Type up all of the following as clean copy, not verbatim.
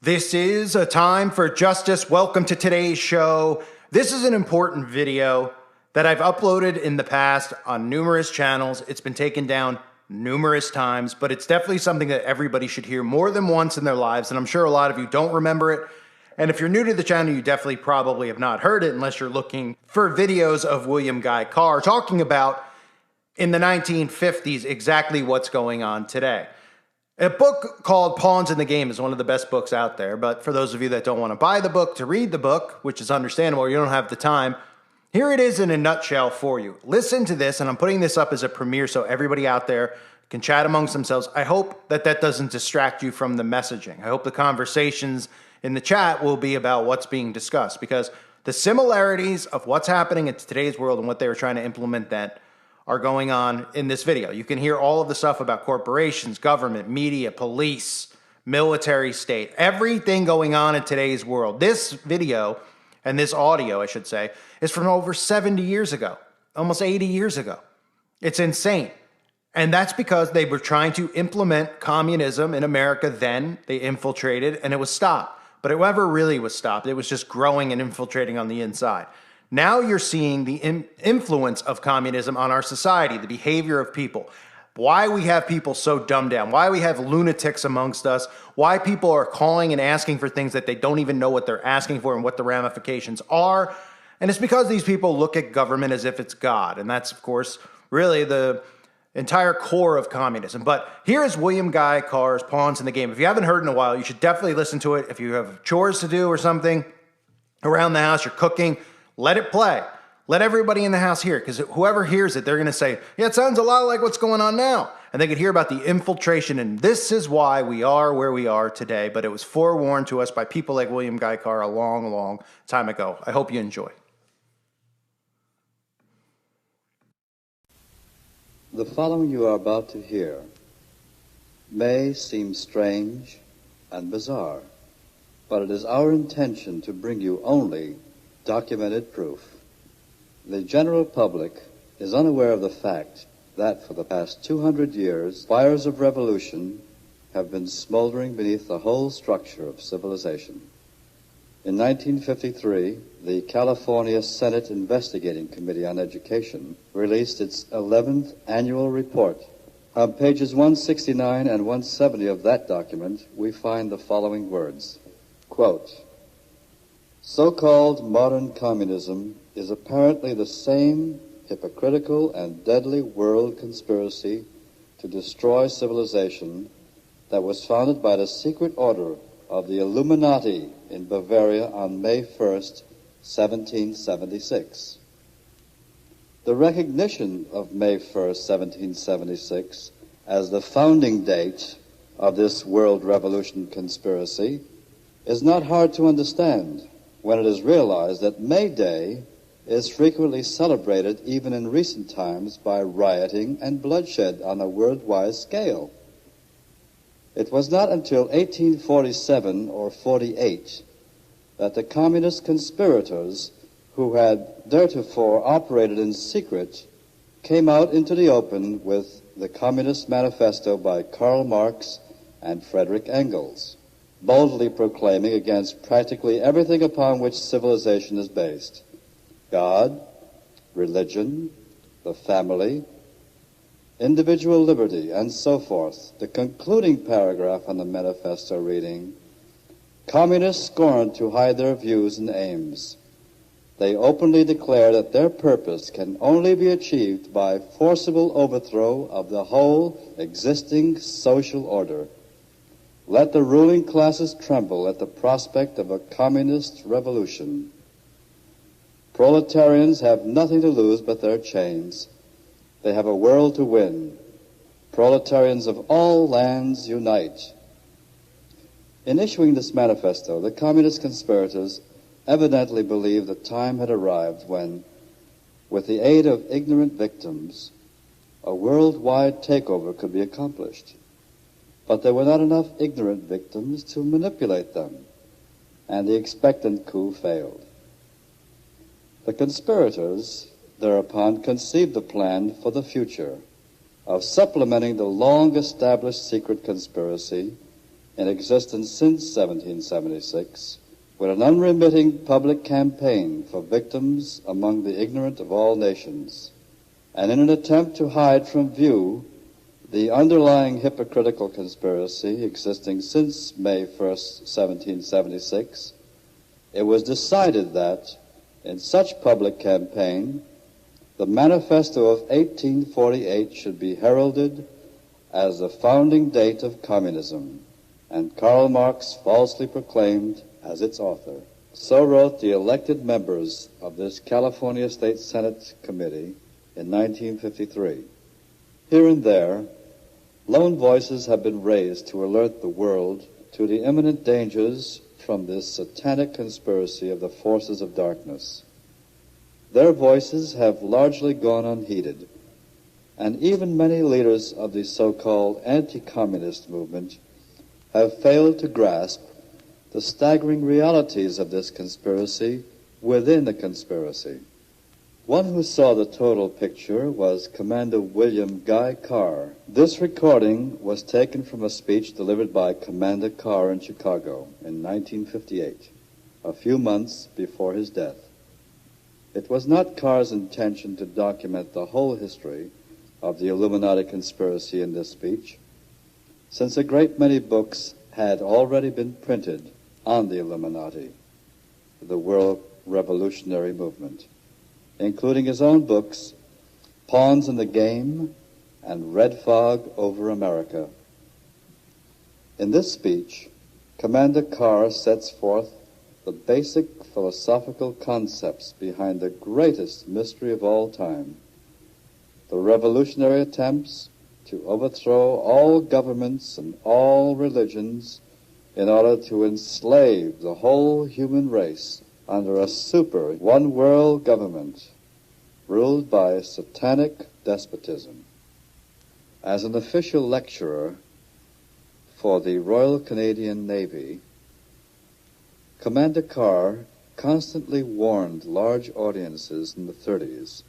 This is a time for justice. Welcome to today's show. This is an important video that I've uploaded in the past on numerous channels. It's been taken down numerous times, but it's definitely something that everybody should hear more than once in their lives, and I'm sure a lot of you don't remember it. And if you're new to the channel, you definitely probably have not heard it unless you're looking for videos of William Guy Carr talking about in the 1950s exactly what's going on today. A book called Pawns in the Game is one of the best books out there, but for those of you that don't want to buy the book to read the book, which is understandable, you don't have the time, here it is in a nutshell for you. Listen to this, and I'm putting this up as a premiere so everybody out there can chat amongst themselves. I hope that that doesn't distract you from the messaging. I hope the conversations in the chat will be about what's being discussed, because the similarities of what's happening in today's world and what they were trying to implement then are going on in this video. You can hear all of the stuff about corporations, government, media, police, military state, everything going on in today's world. This video, and this audio, I should say, is from over 70 years ago, almost 80 years ago. It's insane. And that's because they were trying to implement communism in America then. They infiltrated, and it was stopped. But it never really was stopped. It was just growing and infiltrating on the inside. Now you're seeing the influence of communism on our society, the behavior of people, why we have people so dumbed down, why we have lunatics amongst us, why people are calling and asking for things that they don't even know what they're asking for and what the ramifications are. And it's because these people look at government as if it's God. And that's, of course, really the entire core of communism. But here is William Guy Carr's Pawns in the Game. If you haven't heard in a while, you should definitely listen to it. If you have chores to do or something around the house, you're cooking, let it play. Let everybody in the house hear it, because whoever hears it, they're going to say, yeah, it sounds a lot like what's going on now. And they could hear about the infiltration, and this is why we are where we are today. But it was forewarned to us by people like William Guy Carr a long, long time ago. I hope you enjoy. The following you are about to hear may seem strange and bizarre, but it is our intention to bring you only documented proof. The general public is unaware of the fact that for the past 200 years, fires of revolution have been smoldering beneath the whole structure of civilization. In 1953, the California Senate Investigating Committee on Education released its 11th annual report. On pages 169 and 170 of that document, we find the following words, quote, "So-called modern communism is apparently the same hypocritical and deadly world conspiracy to destroy civilization that was founded by the secret order of the Illuminati in Bavaria on May 1st, 1776. The recognition of May 1st, 1776 as the founding date of this world revolution conspiracy is not hard to understand when it is realized that May Day is frequently celebrated even in recent times by rioting and bloodshed on a worldwide scale. It was not until 1847 or 48 that the communist conspirators who had theretofore operated in secret came out into the open with the Communist Manifesto by Karl Marx and Frederick Engels, boldly proclaiming against practically everything upon which civilization is based: God, religion, the family, individual liberty, and so forth. The concluding paragraph on the manifesto reading, "Communists scorn to hide their views and aims. They openly declare that their purpose can only be achieved by forcible overthrow of the whole existing social order. Let the ruling classes tremble at the prospect of a communist revolution. Proletarians have nothing to lose but their chains. They have a world to win. Proletarians of all lands unite." In issuing this manifesto, the communist conspirators evidently believed the time had arrived when, with the aid of ignorant victims, a worldwide takeover could be accomplished. But there were not enough ignorant victims to manipulate them, and the expectant coup failed. The conspirators thereupon conceived the plan for the future of supplementing the long-established secret conspiracy in existence since 1776, with an unremitting public campaign for victims among the ignorant of all nations, and in an attempt to hide from view the underlying hypocritical conspiracy existing since May 1st, 1776, it was decided that, in such public campaign, the Manifesto of 1848 should be heralded as the founding date of communism, and Karl Marx falsely proclaimed as its author. So wrote the elected members of this California State Senate Committee in 1953. Here and there, lone voices have been raised to alert the world to the imminent dangers from this satanic conspiracy of the forces of darkness. Their voices have largely gone unheeded, and even many leaders of the so-called anti-communist movement have failed to grasp the staggering realities of this conspiracy within the conspiracy. One who saw the total picture was Commander William Guy Carr. This recording was taken from a speech delivered by Commander Carr in Chicago in 1958, a few months before his death. It was not Carr's intention to document the whole history of the Illuminati conspiracy in this speech, since a great many books had already been printed on the Illuminati, the world revolutionary movement, including his own books, Pawns in the Game and Red Fog over America. In this speech, Commander Carr sets forth the basic philosophical concepts behind the greatest mystery of all time, the revolutionary attempts to overthrow all governments and all religions in order to enslave the whole human race under a super one-world government ruled by satanic despotism. As an official lecturer for the Royal Canadian Navy, Commander Carr constantly warned large audiences in the 30s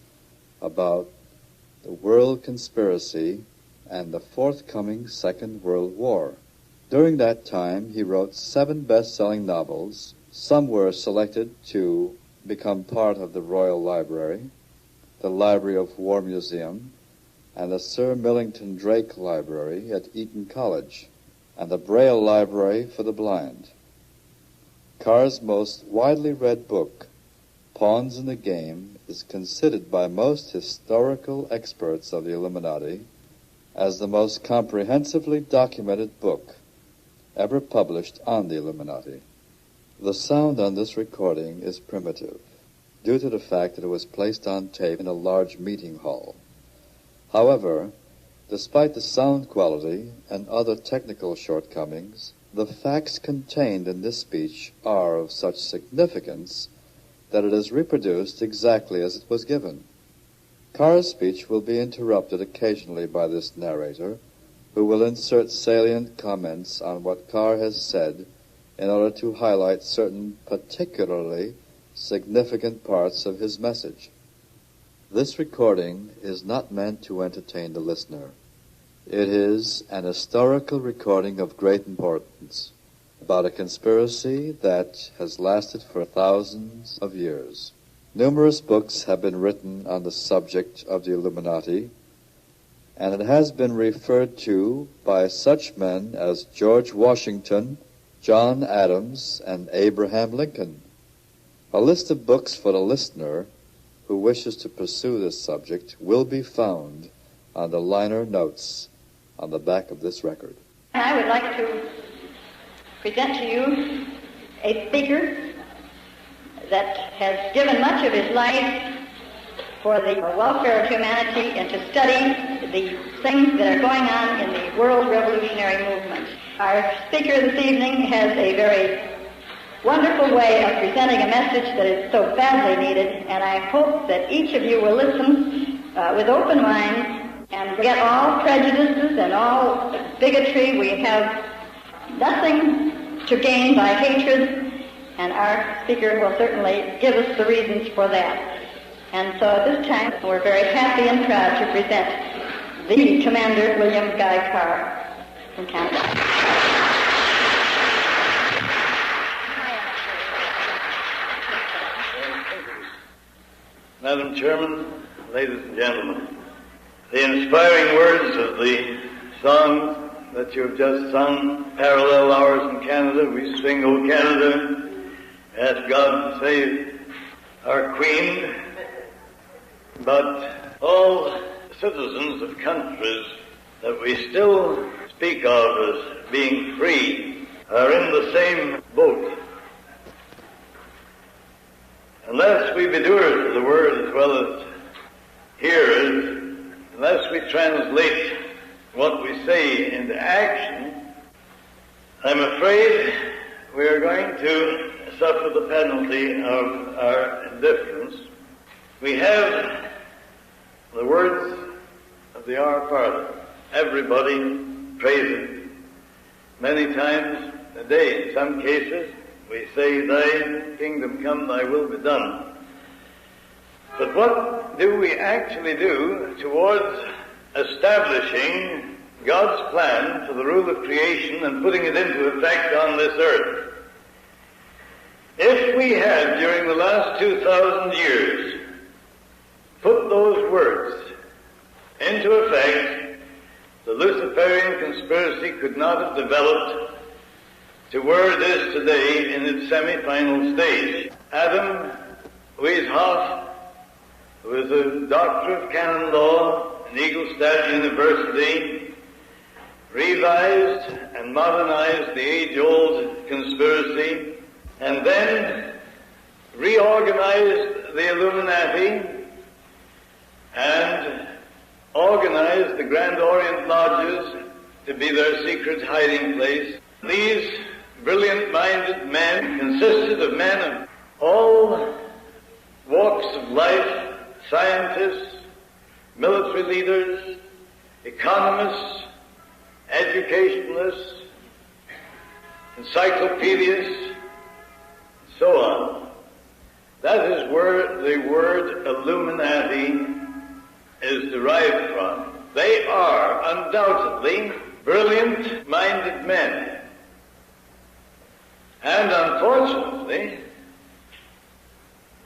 about the world conspiracy and the forthcoming Second World War. During that time, he wrote 7 best-selling novels. Some were selected to become part of the Royal Library, the Library of War Museum, and the Sir Millington Drake Library at Eton College, and the Braille Library for the Blind. Carr's most widely read book, Pawns in the Game, is considered by most historical experts of the Illuminati as the most comprehensively documented book ever published on the Illuminati. The sound on this recording is primitive, due to the fact that it was placed on tape in a large meeting hall. However, despite the sound quality and other technical shortcomings, the facts contained in this speech are of such significance that it is reproduced exactly as it was given. Carr's speech will be interrupted occasionally by this narrator, who will insert salient comments on what Carr has said in order to highlight certain particularly significant parts of his message. This recording is not meant to entertain the listener. It is an historical recording of great importance about a conspiracy that has lasted for thousands of years. Numerous books have been written on the subject of the Illuminati, and it has been referred to by such men as George Washington, John Adams, and Abraham Lincoln. A list of books for the listener who wishes to pursue this subject will be found on the liner notes on the back of this record. I would like to present to you a speaker that has given much of his life for the welfare of humanity and to study the things that are going on in the world revolutionary movement. Our speaker this evening has a very wonderful way of presenting a message that is so badly needed, and I hope that each of you will listen with open minds and forget all prejudices and all bigotry. We have nothing to gain by hatred, and our speaker will certainly give us the reasons for that. And so at this time, we're very happy and proud to present the Commander William Guy Carr from Canada. Madam Chairman, ladies and gentlemen, the inspiring words of the song that you have just sung, Parallel Hours in Canada, we sing, O Canada, ask God to save our Queen, but all citizens of countries that we still speak of as being free are in the same boat. Unless we be doers of the word as well as hearers, unless we translate what we say into action, I'm afraid we are going to suffer the penalty of our indifference. We have the words of the Our Father. Everybody prays it many times a day. In some cases, we say, Thy kingdom come, Thy will be done. But what do we actually do towards establishing God's plan for the rule of creation and putting it into effect on this earth? If we had, during the last 2,000 years, put those words into effect, the Luciferian conspiracy could not have developed to where it is today in its semi-final stage. Adam Weishaupt, who is a doctor of canon law in Ingolstadt University, revised and modernized the age-old conspiracy, and then reorganized the Illuminati and organized the Grand Orient Lodges to be their secret hiding place. These brilliant-minded men consisted of men of all walks of life, scientists, military leaders, economists, educationalists, encyclopedists, so on. That is where the word Illuminati is derived from. They are undoubtedly brilliant-minded men. And unfortunately,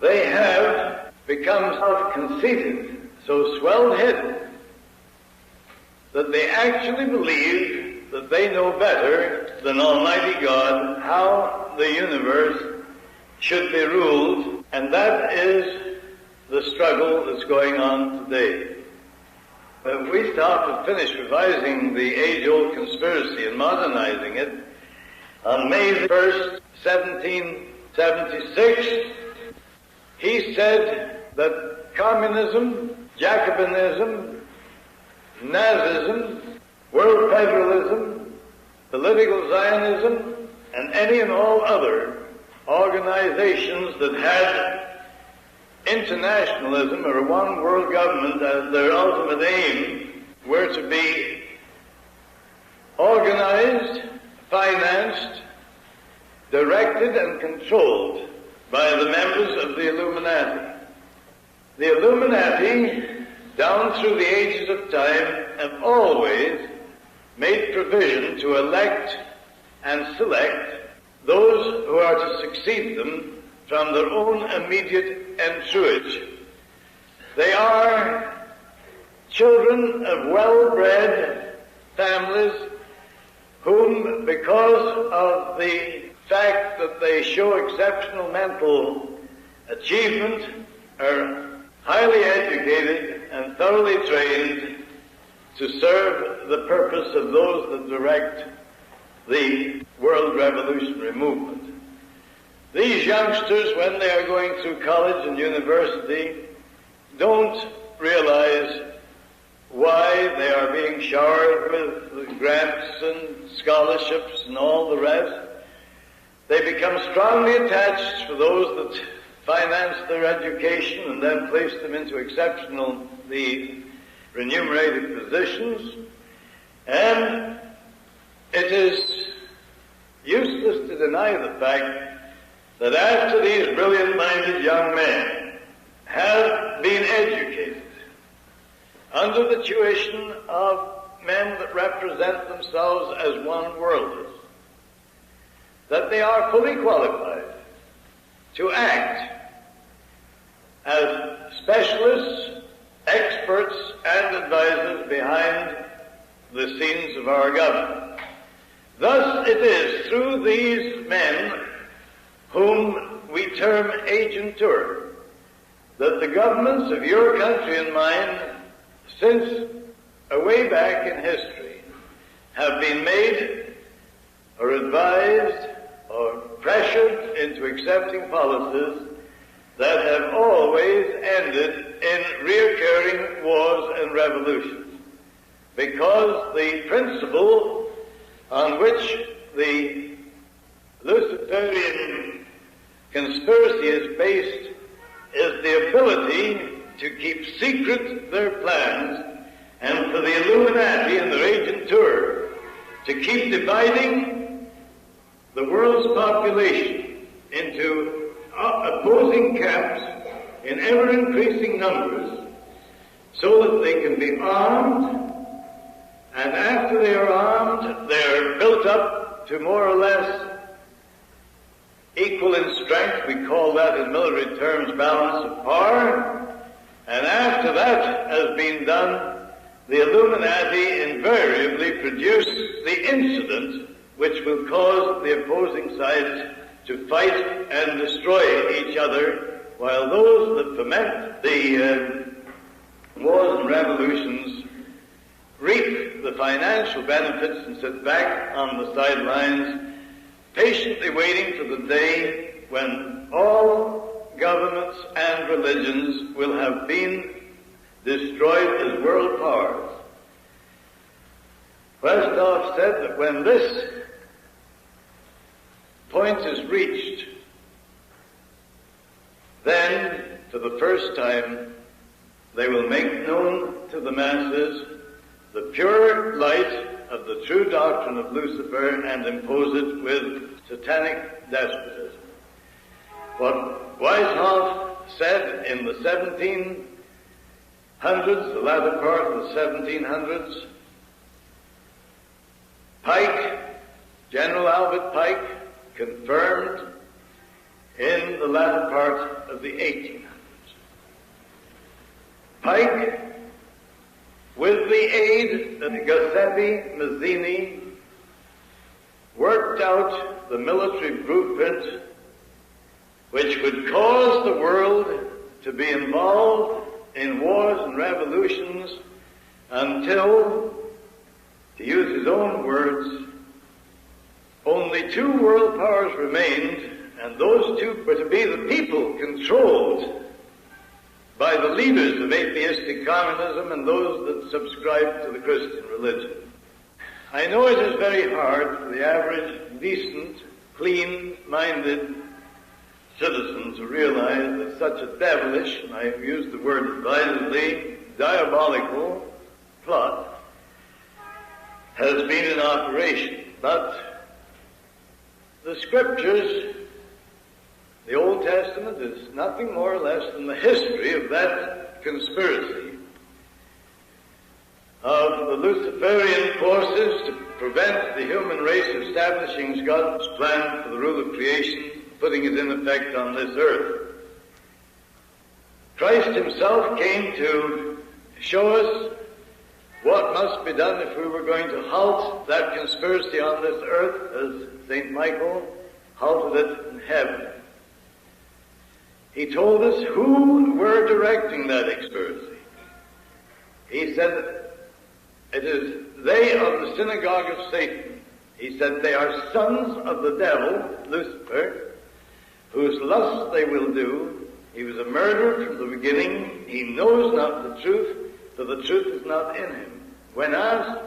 they have become self-conceited, so swelled-headed, that they actually believe that they know better than Almighty God how the universe should be ruled, and that is the struggle that's going on today. If we stop and finish revising the age-old conspiracy and modernizing it, on May 1st, 1776, he said that communism, Jacobinism, Nazism, world federalism, political Zionism, and any and all other organizations that had internationalism or one world government as their ultimate aim were to be organized, financed, directed, and controlled by the members of the Illuminati. The Illuminati, down through the ages of time, have always made provision to elect and select those who are to succeed them from their own immediate entourage. They are children of well-bred families whom, because of the fact that they show exceptional mental achievement, are highly educated and thoroughly trained to serve the purpose of those that direct the world revolutionary movement. These youngsters, when they are going through college and university, don't realize why they are being showered with grants and scholarships and all the rest. They become strongly attached to those that finance their education and then place them into exceptionally remunerated positions. And it is useless to deny the fact that after these brilliant-minded young men have been educated under the tuition of men that represent themselves as one-worlders, that they are fully qualified to act as specialists, experts, and advisors behind the scenes of our government. Thus it is through these men, whom we term agentur, that the governments of your country and mine, since way back in history, have been made or advised or pressured into accepting policies that have always ended in reoccurring wars and revolutions. Because the principle on which the Luciferian conspiracy is based is the ability to keep secret their plans, and for the Illuminati and their agentur to keep dividing the world's population into opposing camps in ever-increasing numbers, so that they can be armed, and after they are armed, they are built up to more or less equal in strength. We call that in military terms balance of power. And after that has been done, the Illuminati invariably produce the incident which will cause the opposing sides to fight and destroy each other, while those that foment the wars and revolutions reap the financial benefits and sit back on the sidelines, patiently waiting for the day when all governments and religions will have been destroyed as world powers. Westoff said that when this point is reached, then, for the first time, they will make known to the masses the pure light of the true doctrine of Lucifer and impose it with satanic despotism. What Weishaupt said in the 1700s, the latter part of the 1700s, Pike, General Albert Pike, confirmed in the latter part of the 1800s. Pike, with the aid of Giuseppe Mazzini, worked out the military blueprint which would cause the world to be involved in wars and revolutions until, to use his own words, only two world powers remained, and those two were to be the people controlled by the leaders of atheistic communism and those that subscribe to the Christian religion. I know it is very hard for the average, decent, clean-minded citizen to realize that such a devilish, and I have used the word advisedly, diabolical plot has been in operation. But the Scriptures, the Old Testament, is nothing more or less than the history of that conspiracy of the Luciferian forces to prevent the human race establishing God's plan for the rule of creation, putting it in effect on this earth. Christ himself came to show us what must be done if we were going to halt that conspiracy on this earth, as St. Michael halted it in heaven. He told us who were directing that conspiracy. He said, it is they of the synagogue of Satan. He said, they are sons of the devil, Lucifer, whose lusts they will do. He was a murderer from the beginning. He knows not the truth, for the truth is not in him. When asked,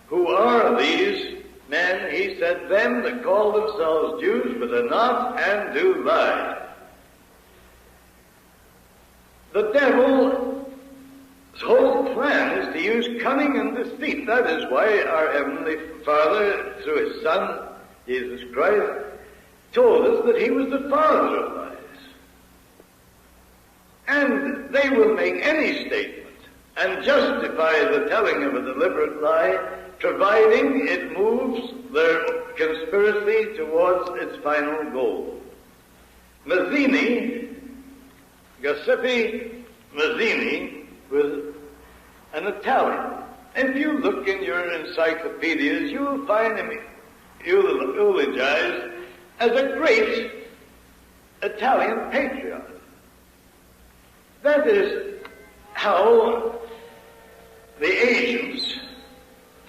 who are these men? He said, them that call themselves Jews, but are not, and do lie. The devil's whole plan is to use cunning and deceit. That is why our Heavenly Father, through His Son, Jesus Christ, told us that He was the father of lies. And they will make any statement and justify the telling of a deliberate lie, providing it moves their conspiracy towards its final goal. Mazzini Giuseppe Mazzini was an Italian. If you look in your encyclopedias, you'll find him eulogized as a great Italian patriot. That is how the agents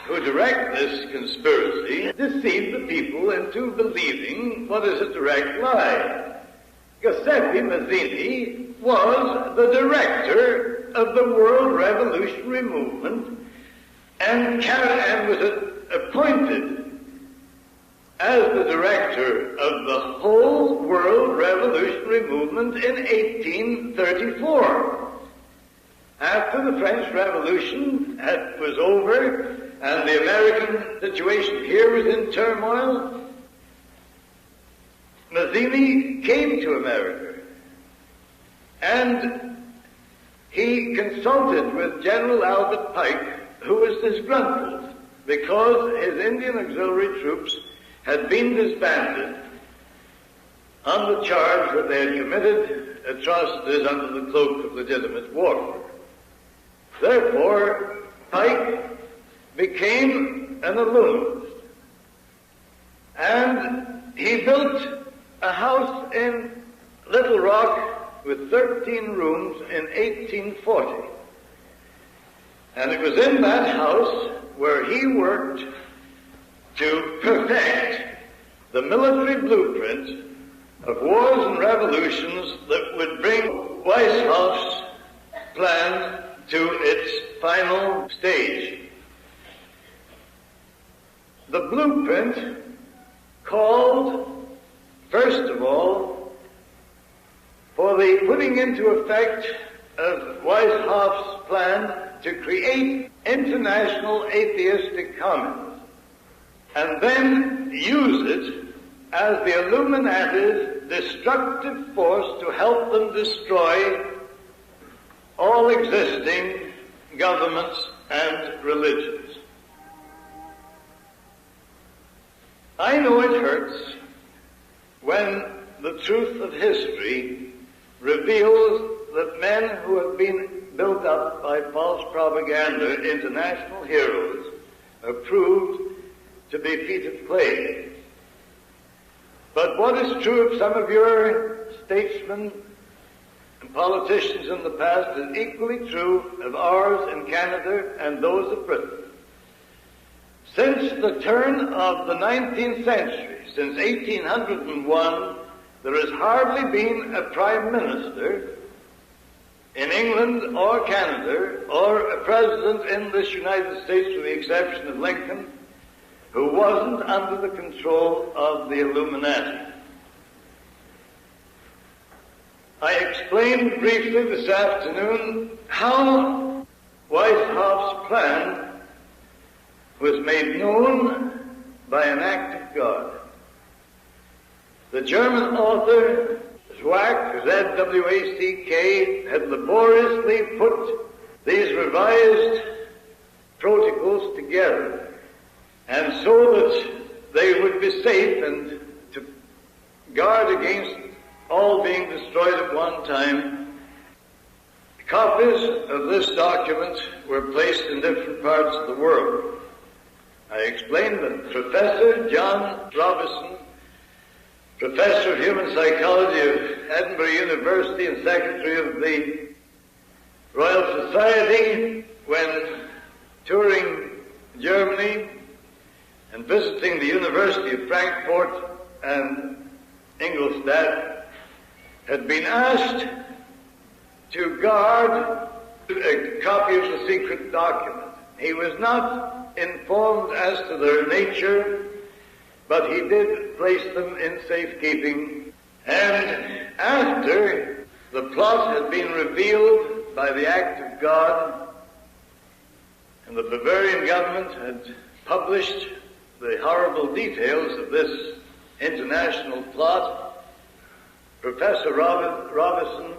who direct this conspiracy deceive the people into believing what is a direct lie. Giuseppe Mazzini was the director of the World Revolutionary Movement and was appointed as the director of the whole World Revolutionary Movement in 1834. After the French Revolution was over and the American situation here was in turmoil, Mazzini came to America and he consulted with General Albert Pike, who was disgruntled because his Indian auxiliary troops had been disbanded on the charge that they had committed atrocities under the cloak of legitimate warfare. Therefore, Pike became an illuminist, and he built a house in Little Rock with 13 rooms in 1840. And it was in that house where he worked to perfect the military blueprint of wars and revolutions that would bring Weishaupt's plan to its final stage. The blueprint called, first of all, for the putting into effect of Weishaupt's plan to create international atheistic communism, and then use it as the Illuminati's destructive force to help them destroy all existing governments and religions. I know it hurts when the truth of history reveals that men who have been built up by false propaganda into national heroes are proved to be feet of clay. But what is true of some of your statesmen and politicians in the past is equally true of ours in Canada and those of Britain. Since the turn of the 19th century, since 1801, there has hardly been a prime minister in England or Canada or a president in this United States, with the exception of Lincoln, who wasn't under the control of the Illuminati. I explained briefly this afternoon how Weishaupt's plan was made known by an act of God. The German author Zwack, Z-W-A-C-K, had laboriously put these revised protocols together, and so that they would be safe and to guard against all being destroyed at one time. Copies of this document were placed in different parts of the world. I explained that Professor John Robison, Professor of Human Psychology of Edinburgh University and Secretary of the Royal Society, when touring Germany and visiting the University of Frankfurt and Ingolstadt, had been asked to guard a copy of the secret document. He was not informed as to their nature, but he did place them in safekeeping. And after the plot had been revealed by the act of God, and the Bavarian government had published the horrible details of this international plot, Professor Robison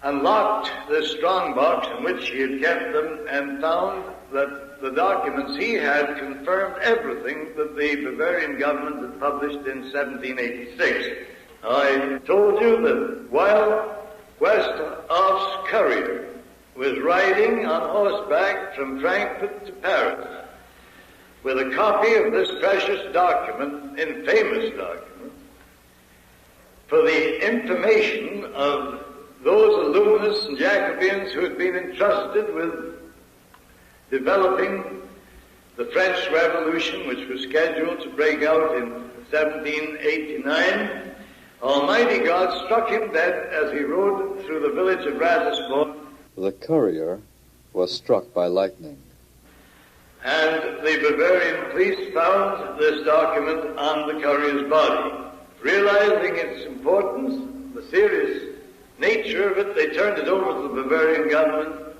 unlocked this strongbox in which he had kept them and found that the documents he had confirmed everything that the Bavarian government had published in 1786. I told you that while Westhoff's courier was riding on horseback from Frankfurt to Paris with a copy of this precious document, infamous document, for the information of those Illuminists and Jacobins who had been entrusted with developing the French Revolution, which was scheduled to break out in 1789. Almighty God struck him dead as he rode through the village of Ratisbon. The courier was struck by lightning. And the Bavarian police found this document on the courier's body. Realizing its importance, the serious nature of it, they turned it over to the Bavarian government,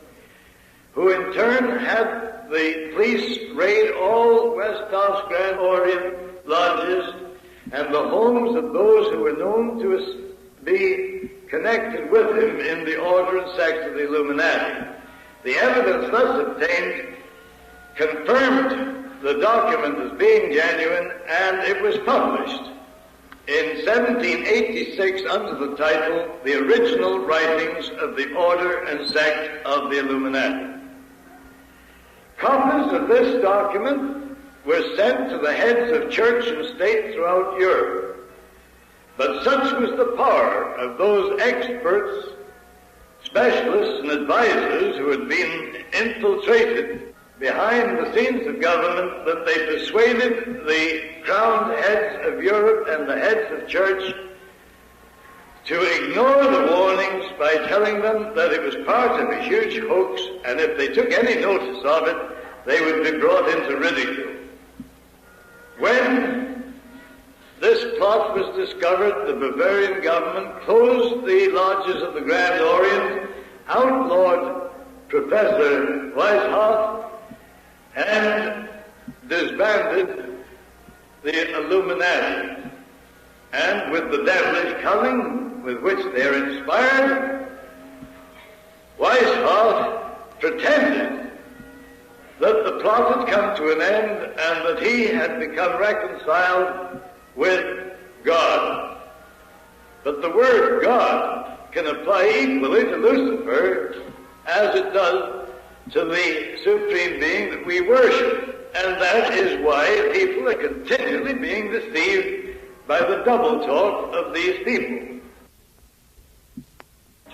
who in turn had the police raid all Westhoff's Grand Orient lodges and the homes of those who were known to be connected with him in the order and sect of the Illuminati. The evidence thus obtained confirmed the document as being genuine, and it was published in 1786 under the title, The Original Writings of the Order and Sect of the Illuminati. Copies of this document were sent to the heads of church and state throughout Europe. But such was the power of those experts, specialists, and advisors who had been infiltrated behind the scenes of government that they persuaded the crowned heads of Europe and the heads of church to ignore the warnings by telling them that it was part of a huge hoax, and if they took any notice of it, they would be brought into ridicule. When this plot was discovered, the Bavarian government closed the lodges of the Grand Orient, outlawed Professor Weishaupt, and disbanded the Illuminati. And with the devilish cunning with which they are inspired, Weishaupt pretended that the plot had come to an end and that he had become reconciled with God. But the word God can apply equally to Lucifer as it does to the Supreme Being that we worship. And that is why people are continually being deceived by the double talk of these people.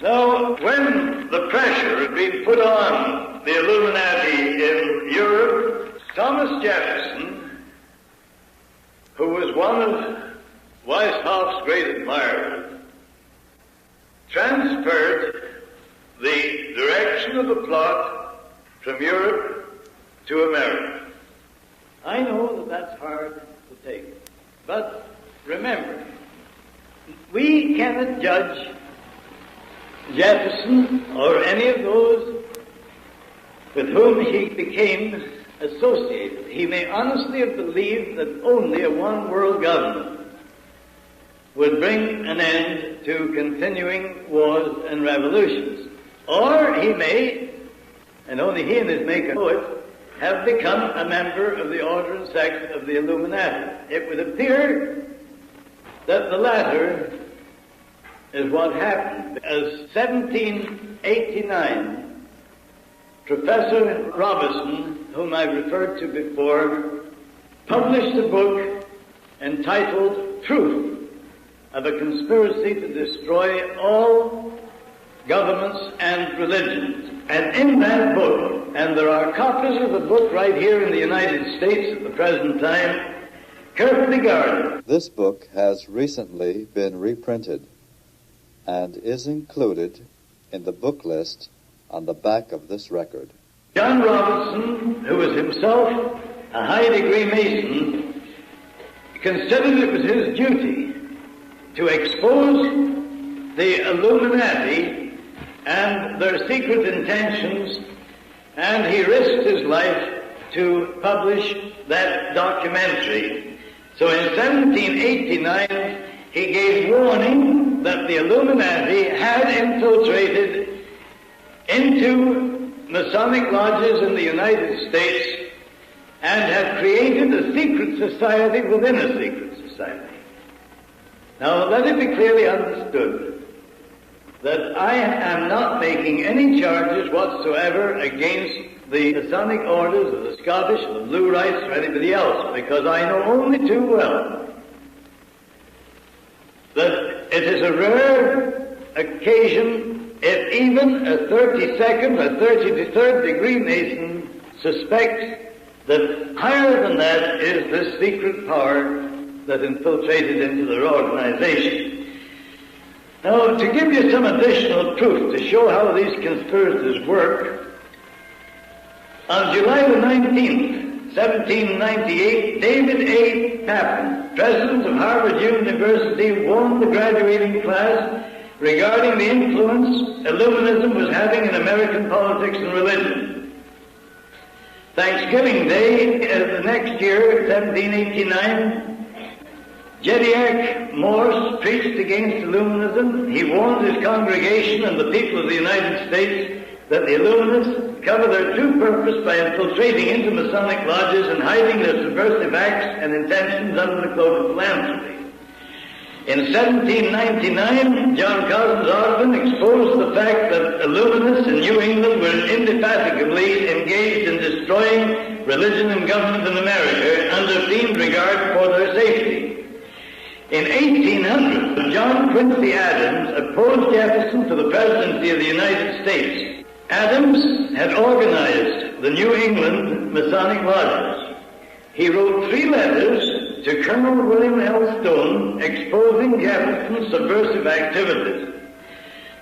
Now, when the pressure had been put on the Illuminati in Europe, Thomas Jefferson, who was one of Weishaupt's great admirers, transferred the direction of the plot from Europe to America. I know that that's hard to take, but remember, we cannot judge Jefferson or any of those with whom he became associated. He may honestly have believed that only a one-world government would bring an end to continuing wars and revolutions. Or he may, and only he and his maker know it, have become a member of the order and sect of the Illuminati. It would appear that the latter is what happened. As 1789, Professor Robison, whom I referred to before, published a book entitled Truth of a Conspiracy to Destroy All Governments and Religions. And in that book, and there are copies of the book right here in the United States at the present time, carefully guarded. This book has recently been reprinted and is included in the book list on the back of this record. John Robinson, who was himself a high-degree Mason, considered it was his duty to expose the Illuminati and their secret intentions, and he risked his life to publish that documentary. So in 1789, he gave warning that the Illuminati had infiltrated into Masonic lodges in the United States and had created a secret society within a secret society. Now, let it be clearly understood that I am not making any charges whatsoever against the Masonic orders of the Scottish or the Blue Rights or anybody else, because I know only too well that it is a rare occasion if even a 32nd or 33rd degree Mason suspects that higher than that is this secret power that infiltrated into their organization. Now, to give you some additional proof to show how these conspirators work, on July the 19th, 1798, David A. Papin, president of Harvard University, warned the graduating class regarding the influence Illuminism was having in American politics and religion. Thanksgiving Day, the next year, 1789, Jedediah Morse preached against Illuminism. He warned his congregation and the people of the United States that the Illuminists cover their true purpose by infiltrating into Masonic lodges and hiding their subversive acts and intentions under the cloak of philanthropy. In 1799, John Cozzens Audubon exposed the fact that Illuminists in New England were indefatigably engaged in destroying religion and government in America under fiend regard for their safety. In 1800, John Quincy Adams opposed Jefferson to the presidency of the United States. Adams had organized the New England Masonic lodges. He wrote 3 letters to Colonel William L. Stone exposing Jefferson's subversive activities.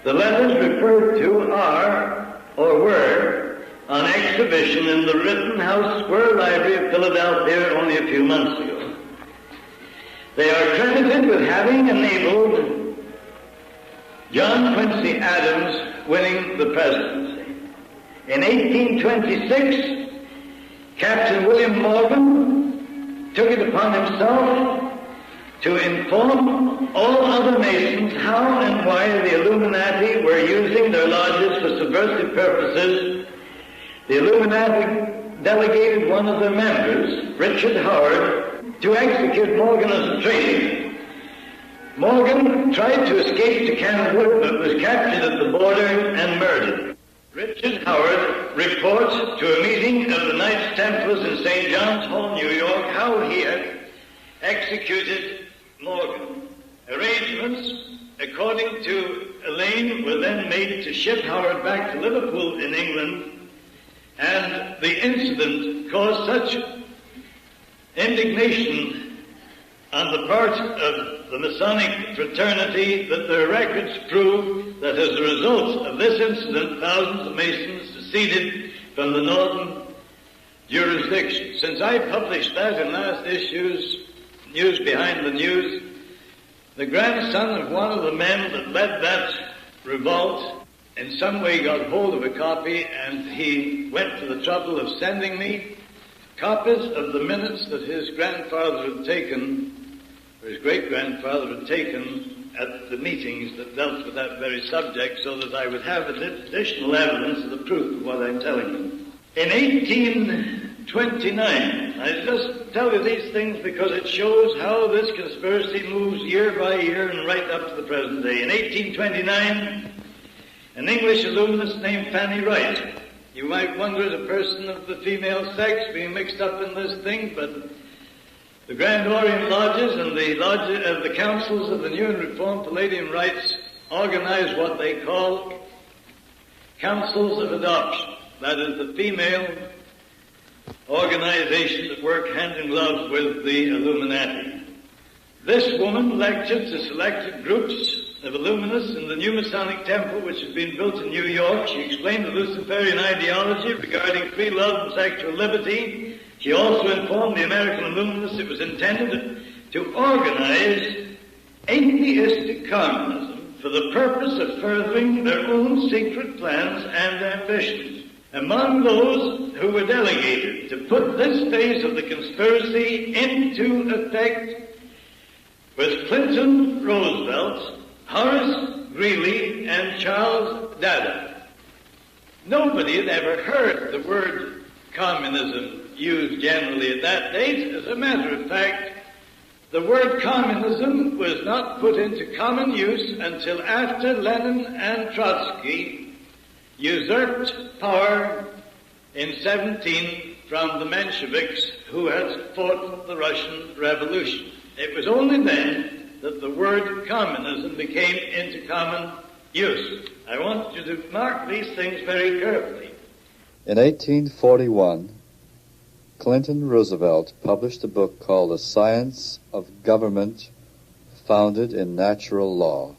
The letters referred to are, or were, on exhibition in the Rittenhouse Square Library of Philadelphia only a few months ago. They are credited with having enabled John Quincy Adams winning the presidency. In 1826, Captain William Morgan took it upon himself to inform all other Masons how and why the Illuminati were using their lodges for subversive purposes. The Illuminati delegated one of their members, Richard Howard, to execute Morgan as a traitor. Morgan tried to escape to Canada, but was captured at the border and murdered. Richard Howard reports to a meeting of the Knights Templars in St. John's Hall, New York, how he had executed Morgan. Arrangements, according to Elaine, were then made to ship Howard back to Liverpool in England, and the incident caused such indignation on the part of the Masonic fraternity that their records prove that as a result of this incident, thousands of Masons seceded from the northern jurisdiction. Since I published that in last issue's News Behind the News, the grandson of one of the men that led that revolt in some way got hold of a copy, and he went to the trouble of sending me copies of the minutes that his grandfather had taken, or his great-grandfather had taken at the meetings that dealt with that very subject, so that I would have additional evidence of the proof of what I'm telling you. In 1829, I just tell you these things because it shows how this conspiracy moves year by year and right up to the present day. In 1829, an English Illuminist named Fanny Wright. You might wonder at a person of the female sex being mixed up in this thing, but the Grand Orient Lodges and the councils of the New and Reformed Palladium Rites organize what they call councils of adoption. That is the female organization that work hand in glove with the Illuminati. This woman lectured to selected groups of Illuminists in the new Masonic temple which had been built in New York. She explained the Luciferian ideology regarding free love and sexual liberty. She also informed the American Illuminists it was intended to organize atheistic communism for the purpose of furthering their own secret plans and ambitions. Among those who were delegated to put this phase of the conspiracy into effect was Clinton Roosevelt, Horace Greeley, and Charles Dada. Nobody had ever heard the word communism used generally at that date. As a matter of fact, The word communism was not put into common use until after Lenin and Trotsky usurped power in 17 from the Mensheviks who had fought the Russian Revolution. It was only then that the word communism became into common use. I want you to mark these things very carefully. In 1841, Clinton Roosevelt published a book called The Science of Government Founded in Natural Law.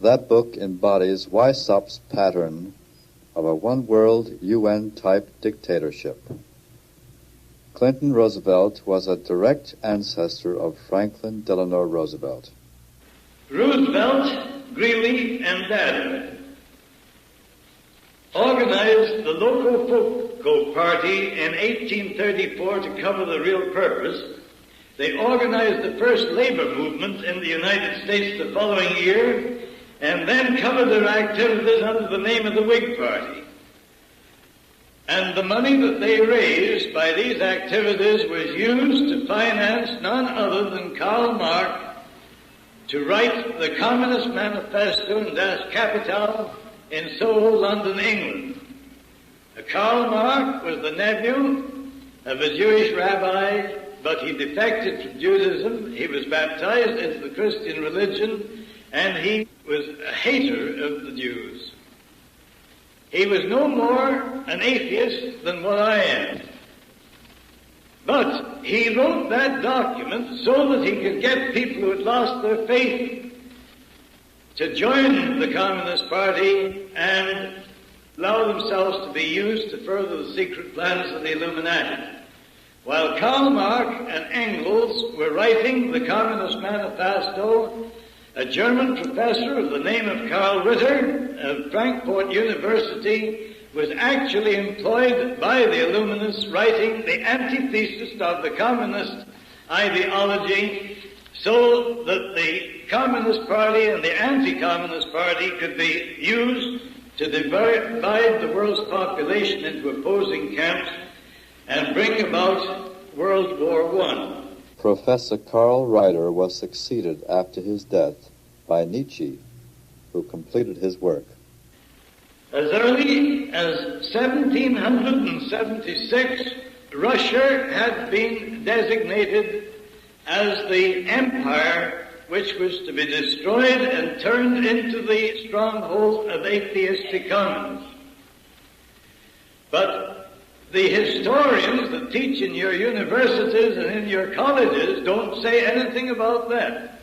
That book embodies Weissaup's pattern of a one-world UN-type dictatorship. Clinton Roosevelt was a direct ancestor of Franklin Delano Roosevelt. Roosevelt, Greeley, and Dada organized the Locofoco Party in 1834 to cover the real purpose. They organized the first labor movement in the United States the following year, and then covered their activities under the name of the Whig Party. And the money that they raised by these activities was used to finance none other than Karl Marx to write the Communist Manifesto in Das Kapital in Soho, London, England. Karl Marx was the nephew of a Jewish rabbi, but he defected from Judaism. He was baptized into the Christian religion, and he was a hater of the Jews. He was no more an atheist than what I am. But he wrote that document so that he could get people who had lost their faith to join the Communist Party and allow themselves to be used to further the secret plans of the Illuminati. While Karl Marx and Engels were writing the Communist Manifesto, a German professor of the name of Karl Ritter of Frankfurt University was actually employed by the Illuminists writing the antithesis of the communist ideology so that the Communist Party and the Anti-Communist Party could be used to divide the world's population into opposing camps and bring about World War I. Professor Karl Ritter was succeeded after his death by Nietzsche, who completed his work. As early as 1776, Russia had been designated as the empire which was to be destroyed and turned into the stronghold of atheistic communism. But the historians that teach in your universities and in your colleges don't say anything about that.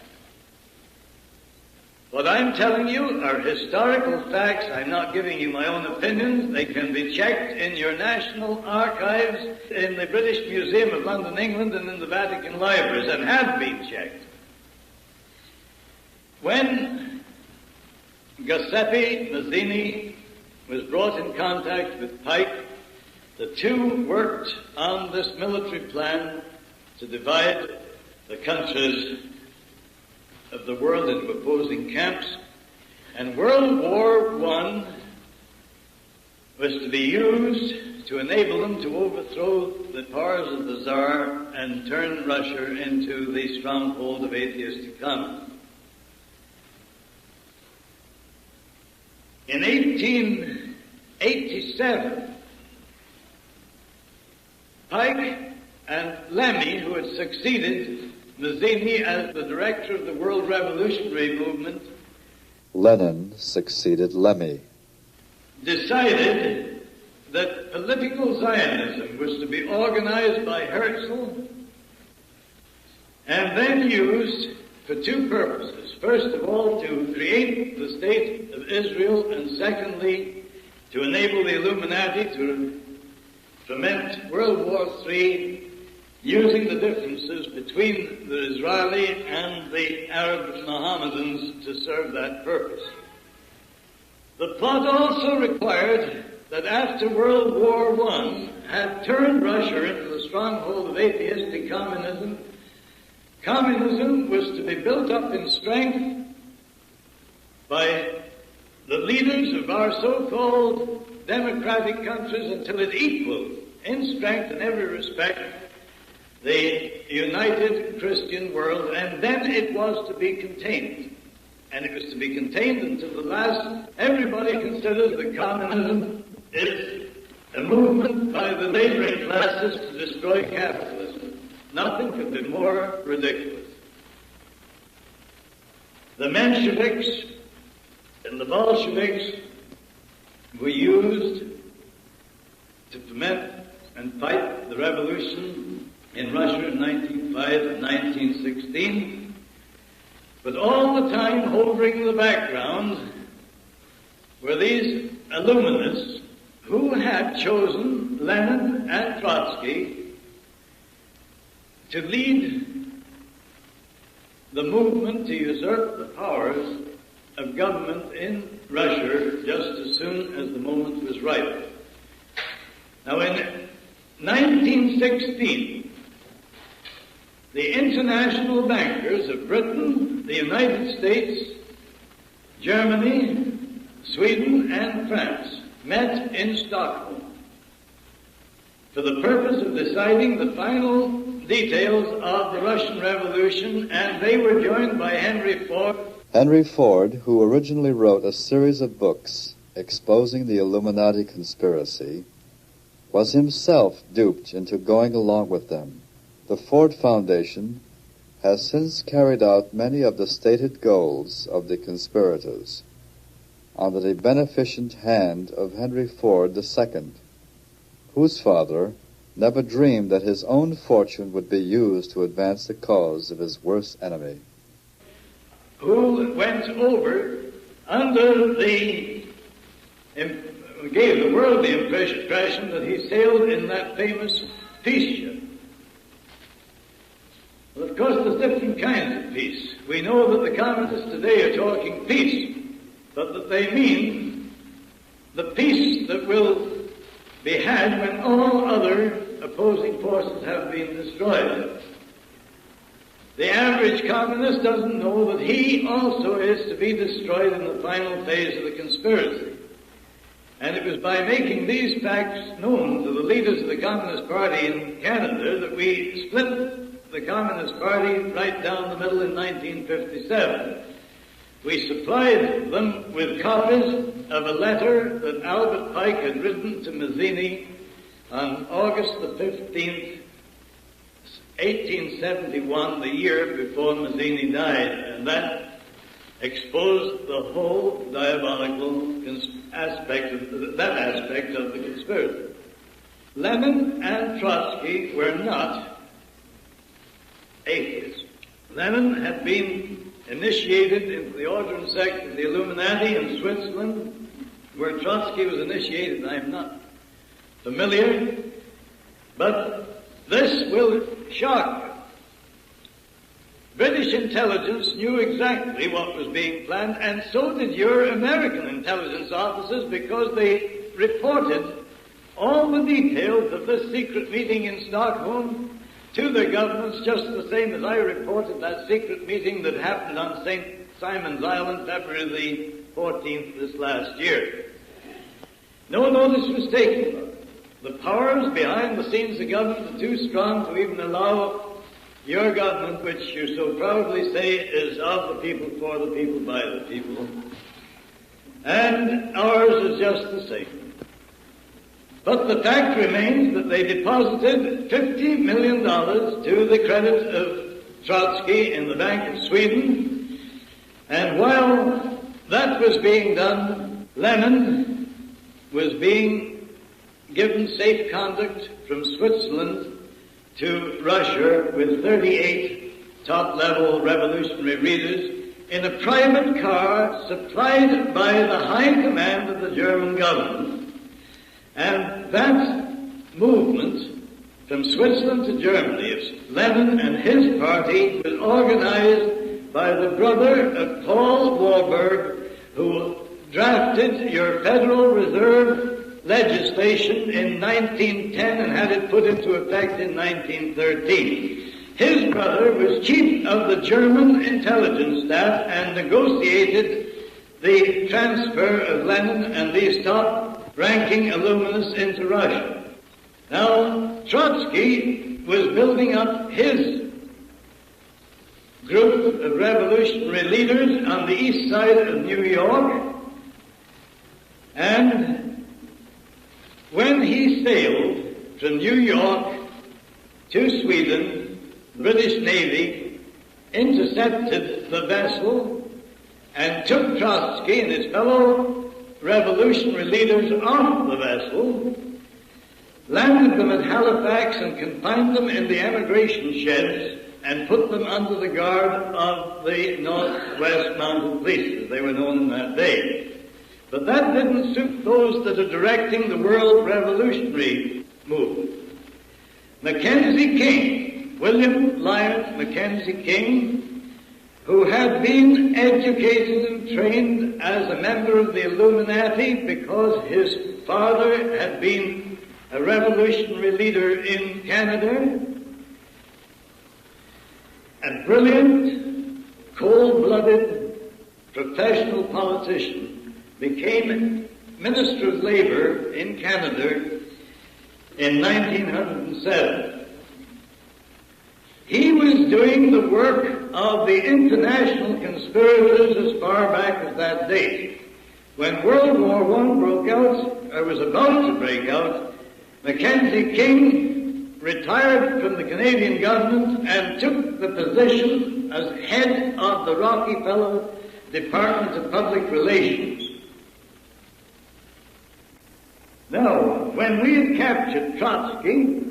What I'm telling you are historical facts. I'm not giving you my own opinions. They can be checked in your national archives, in the British Museum of London, England, and in the Vatican libraries, and have been checked. When Giuseppe Mazzini was brought in contact with Pike, the two worked on this military plan to divide the countries of the world into opposing camps, and World War I was to be used to enable them to overthrow the powers of the Tsar and turn Russia into the stronghold of atheistic communism. In 1887, Pike and Lemmy, who had succeeded Mazzini as the director of the World Revolutionary Movement, Lenin succeeded Lemmy. Decided that political Zionism was to be organized by Herzl and then used for two purposes. First of all, to create the State of Israel, and secondly, to enable the Illuminati to foment World War III using the differences between the Israeli and the Arab Mohammedans to serve that purpose. The plot also required that after World War I had turned Russia into the stronghold of atheistic communism, communism was to be built up in strength by the leaders of our so-called democratic countries until it equaled in strength in every respect the united Christian world, and then it was to be contained. And it was to be contained until the last. Everybody considers that communism is a movement by the laboring classes to destroy capitalism. Nothing could be more ridiculous. The Mensheviks and the Bolsheviks were used to foment and fight the revolution in Russia in 1905 and 1916, but all the time hovering in the background were these illuminists who had chosen Lenin and Trotsky to lead the movement to usurp the powers of government in Russia just as soon as the moment was ripe. Now, in 1916, the international bankers of Britain, the United States, Germany, Sweden, and France met in Stockholm for the purpose of deciding the final details of the Russian Revolution, and they were joined by Henry Ford. Henry Ford, who originally wrote a series of books exposing the Illuminati conspiracy, was himself duped into going along with them. The Ford Foundation has since carried out many of the stated goals of the conspirators under the beneficent hand of Henry Ford II, whose father never dreamed that his own fortune would be used to advance the cause of his worst enemy. Who went over under the, gave the world the impression that he sailed in that famous peace ship. Well, of course, there's different kinds of peace. We know that the communists today are talking peace, but that they mean the peace that will be had when all other opposing forces have been destroyed. The average communist doesn't know that he also is to be destroyed in the final phase of the conspiracy. And it was by making these facts known to the leaders of the Communist Party in Canada that we split the Communist Party right down the middle in 1957. We supplied them with copies of a letter that Albert Pike had written to Mazzini on August the 15th, 1871, the year before Mazzini died, and that exposed the whole diabolical aspect of the conspiracy. Lenin and Trotsky were not atheists. Lenin had been initiated into the order and sect of the Illuminati in Switzerland, where Trotsky was initiated. I'm not familiar, but this will shock you. British intelligence knew exactly what was being planned, and so did your American intelligence officers, because they reported all the details of this secret meeting in Stockholm to their governments, just the same as I reported that secret meeting that happened on St. Simon's Island, February the 14th this last year. No notice was taken of it. The powers behind the scenes of government are too strong to even allow your government, which you so proudly say is of the people, for the people, by the people. And ours is just the same. But the fact remains that they deposited $50 million to the credit of Trotsky in the Bank of Sweden. And while that was being done, Lenin was being given safe conduct from Switzerland to Russia with 38 top-level revolutionary readers in a private car supplied by the high command of the German government. And that movement from Switzerland to Germany of Lenin and his party was organized by the brother of Paul Warburg, who drafted your Federal Reserve legislation in 1910 and had it put into effect in 1913. His brother was chief of the German intelligence staff and negotiated the transfer of Lenin and these top-ranking illuminists into Russia. Now, Trotsky was building up his group of revolutionary leaders on the east side of New York, and when he sailed from New York to Sweden, the British Navy intercepted the vessel and took Trotsky and his fellow revolutionary leaders off the vessel, landed them at Halifax and confined them in the emigration sheds and put them under the guard of the Northwest Mounted Police, as they were known in that day. But that didn't suit those that are directing the world revolutionary movement. Mackenzie King, William Lyon Mackenzie King, who had been educated and trained as a member of the Illuminati because his father had been a revolutionary leader in Canada, a brilliant, cold-blooded, professional politician, became Minister of Labour in Canada in 1907. He was doing the work of the international conspirators as far back as that date. When World War I broke out, or was about to break out, Mackenzie King retired from the Canadian government and took the position as head of the Rockefeller Department of Public Relations. Now, when we had captured Trotsky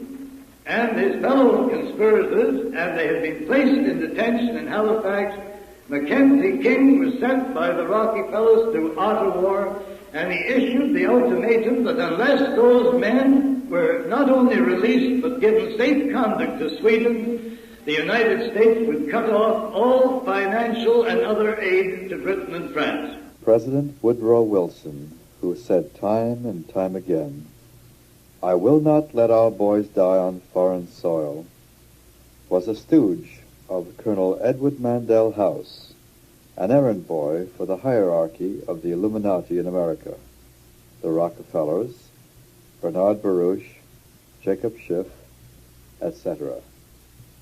and his fellow conspirators, and they had been placed in detention in Halifax, Mackenzie King was sent by the Rockefellers to Ottawa, and he issued the ultimatum that unless those men were not only released but given safe conduct to Sweden, the United States would cut off all financial and other aid to Britain and France. President Woodrow Wilson, who said time and time again, "I will not let our boys die on foreign soil," was a stooge of Colonel Edward Mandell House, an errand boy for the hierarchy of the Illuminati in America, the Rockefellers, Bernard Baruch, Jacob Schiff, etc.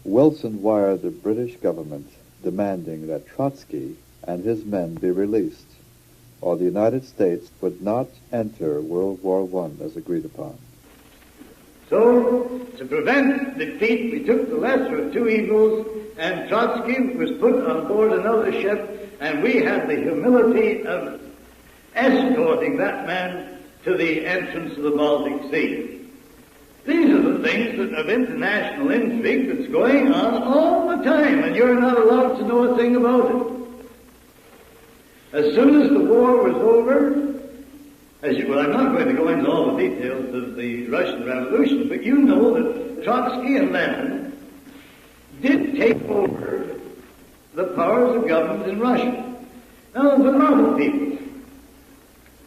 Wilson wired the British government demanding that Trotsky and his men be released, or the United States would not enter World War I as agreed upon. So, to prevent defeat, we took the lesser of two evils, and Trotsky was put on board another ship, and we had the humility of escorting that man to the entrance of the Baltic Sea. These are the things that of international intrigue that's going on all the time, and you're not allowed to know a thing about it. As soon as the war was over, I'm not going to go into all the details of the Russian Revolution, but you know that Trotsky and Lenin did take over the powers of government in Russia. Now, there's a lot of people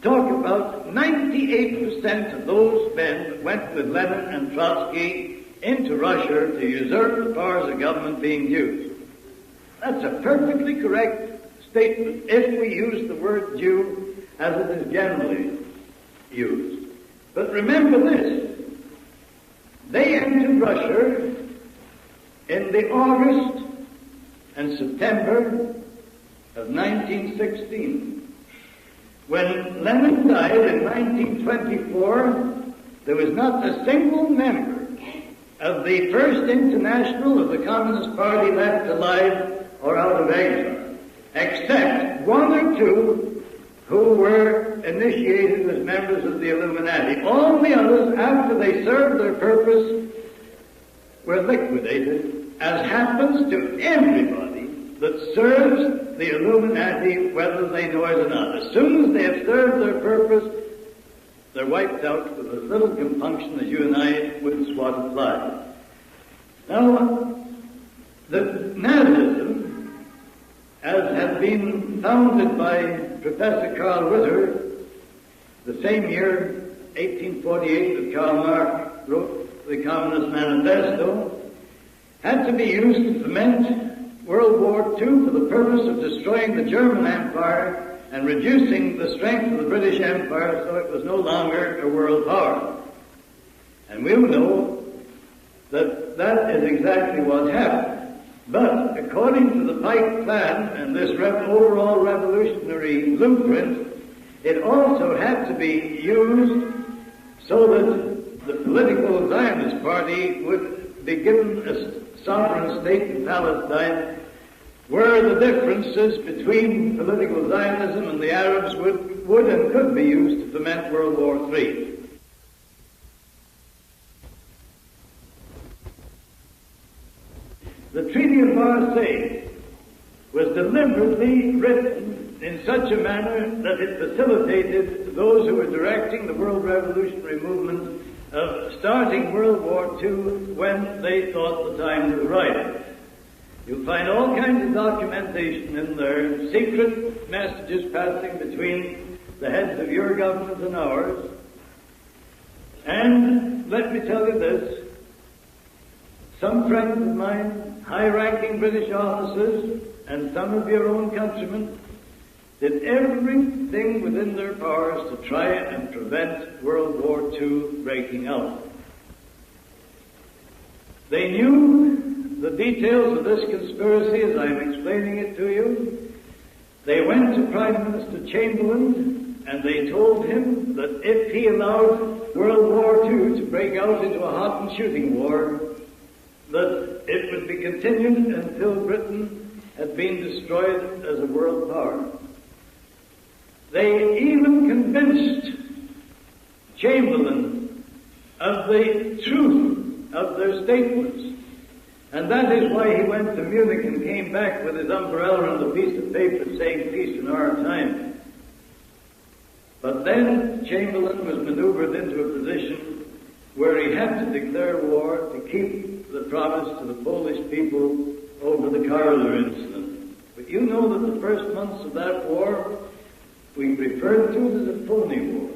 talk about 98% of those men that went with Lenin and Trotsky into Russia to usurp the powers of government being used. That's a perfectly correct statement if we use the word Jew as it is generally used. But remember this, they entered Russia in the August and September of 1916. When Lenin died in 1924, there was not a single member of the First International of the Communist Party left alive or out of exile, except one or two who were initiated as members of the Illuminati. All the others, after they served their purpose, were liquidated, as happens to everybody that serves the Illuminati, whether they know it or not. As soon as they have served their purpose, they're wiped out with as little compunction as you and I would swat a fly. Now, the Nazism, as had been founded by Professor Carl Ritter, the same year, 1848, that Karl Marx wrote the Communist Manifesto, had to be used to foment World War II for the purpose of destroying the German Empire and reducing the strength of the British Empire so it was no longer a world power. And we'll know that that is exactly what happened. But according to the Pike Plan and this overall revolutionary blueprint, it also had to be used so that the political Zionist Party would be given a sovereign state in Palestine, where the differences between political Zionism and the Arabs would and could be used to foment World War III. The Treaty of Marseille was deliberately written in such a manner that it facilitated those who were directing the world revolutionary movement of starting World War II when they thought the time was right. You'll find all kinds of documentation in there, secret messages passing between the heads of your government and ours. And let me tell you this, some friends of mine, high-ranking British officers, and some of your own countrymen, did everything within their powers to try and prevent World War II breaking out. They knew the details of this conspiracy as I'm explaining it to you. They went to Prime Minister Chamberlain and they told him that if he allowed World War II to break out into a hot and shooting war, that it would be continued until Britain had been destroyed as a world power. They even convinced Chamberlain of the truth of their statements. And that is why he went to Munich and came back with his umbrella and a piece of paper saying peace in our time. But then Chamberlain was maneuvered into a position where he had to declare war to keep the promise to the Polish people over the Karler incident. But you know that the first months of that war we referred to it as a phony war.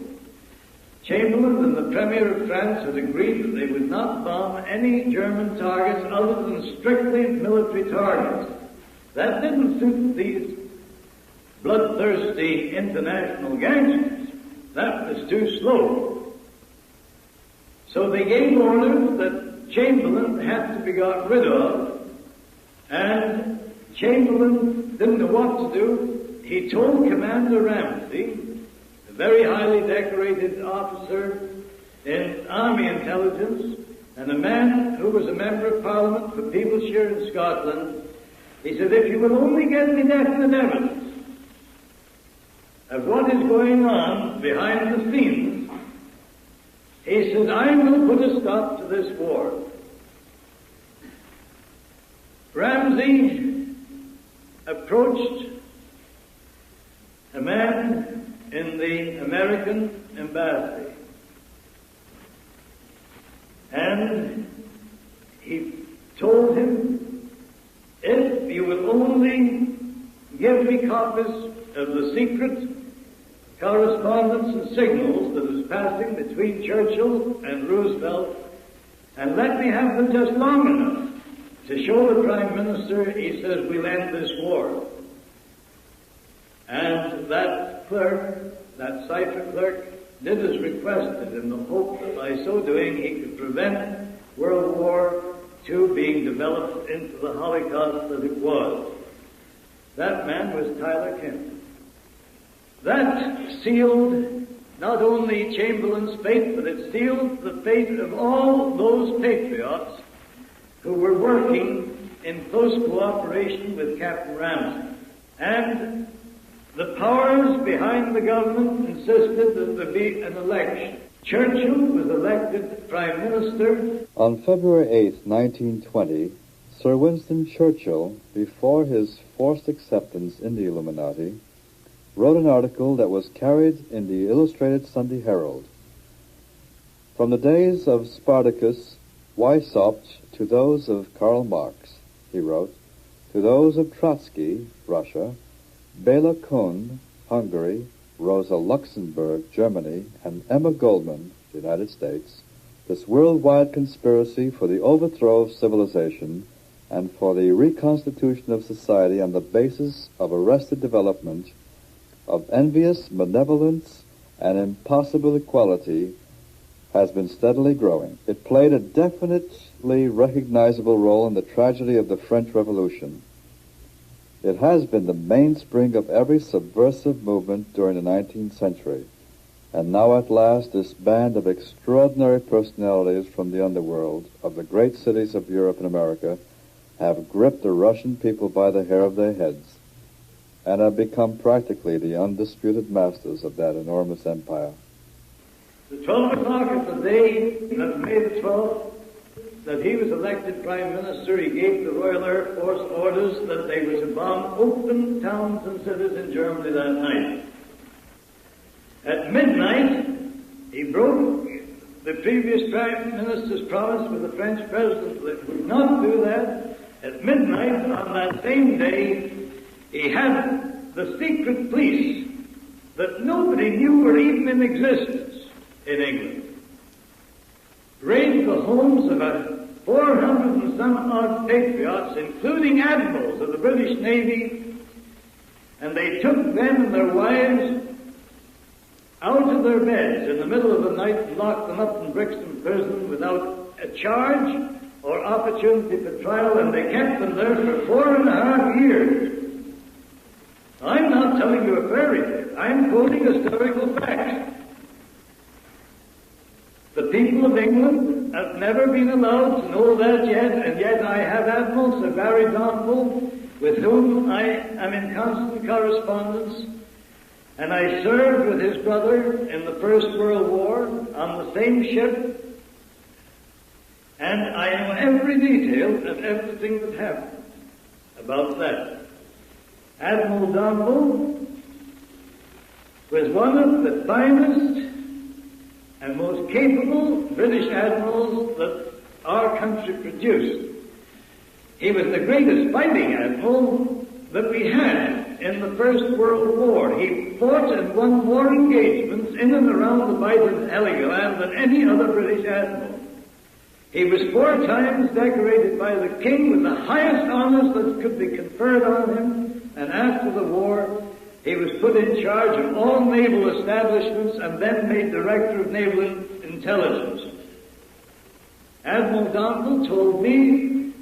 Chamberlain and the Premier of France had agreed that they would not bomb any German targets other than strictly military targets. That didn't suit these bloodthirsty international gangsters. That was too slow. So they gave orders that Chamberlain had to be got rid of, and Chamberlain didn't know what to do. He told Commander Ramsey, a very highly decorated officer in Army intelligence, and a man who was a member of Parliament for Peeblesshire in Scotland, he said, if you will only get me definite evidence of what is going on behind the scenes, he said, I will put a stop to this war. Ramsey approached a man in the American embassy, and he told him, if you will only give me copies of the secret correspondence and signals that is passing between Churchill and Roosevelt, and let me have them just long enough to show the Prime Minister, he says, we'll end this war. And that clerk, that cipher clerk, did as requested in the hope that by so doing he could prevent World War II being developed into the Holocaust that it was. That man was Tyler Kent. That sealed not only Chamberlain's fate, but it sealed the fate of all those patriots who were working in close cooperation with Captain Ramsey. And the powers behind the government insisted that there be an election. Churchill was elected Prime Minister. On February 8, 1920, Sir Winston Churchill, before his forced acceptance in the Illuminati, wrote an article that was carried in the Illustrated Sunday Herald. From the days of Spartacus, Weishaupt, to those of Karl Marx, he wrote, to those of Trotsky, Russia, Bela Kun, Hungary, Rosa Luxemburg, Germany, and Emma Goldman, United States, this worldwide conspiracy for the overthrow of civilization and for the reconstitution of society on the basis of arrested development, of envious malevolence and impossible equality, has been steadily growing. It played a definitely recognizable role in the tragedy of the French Revolution. It has been the mainspring of every subversive movement during the 19th century. And now at last this band of extraordinary personalities from the underworld of the great cities of Europe and America have gripped the Russian people by the hair of their heads and have become practically the undisputed masters of that enormous empire. The 12 o'clock of the day of May the 12th that he was elected Prime Minister, he gave the Royal Air Force orders that they were to bomb open towns and cities in Germany that night. At midnight, he broke the previous Prime Minister's promise with the French President that would not do that. At midnight on that same day, he had the secret police that nobody knew were even in existence in England raid the homes of about 400 and some odd patriots, including admirals of the British Navy, and they took them and their wives out of their beds in the middle of the night and locked them up in Brixton Prison without a charge or opportunity for trial, and they kept them there for 4.5 years. I'm not telling you a fairy tale. I'm quoting historical facts. The people of England have never been allowed to know that yet, and yet I have Admiral Sir Barry Donville, with whom I am in constant correspondence, and I served with his brother in the First World War on the same ship, and I know every detail of everything that happened about that. Admiral Donville was one of the finest and most capable British admirals that our country produced. He was the greatest fighting admiral that we had in the First World War. He fought and won more engagements in and around the Bight of Heligoland than any other British admiral. He was 4 times decorated by the King with the highest honors that could be conferred on him, and after the war, he was put in charge of all naval establishments and then made Director of Naval Intelligence. Admiral Donville told me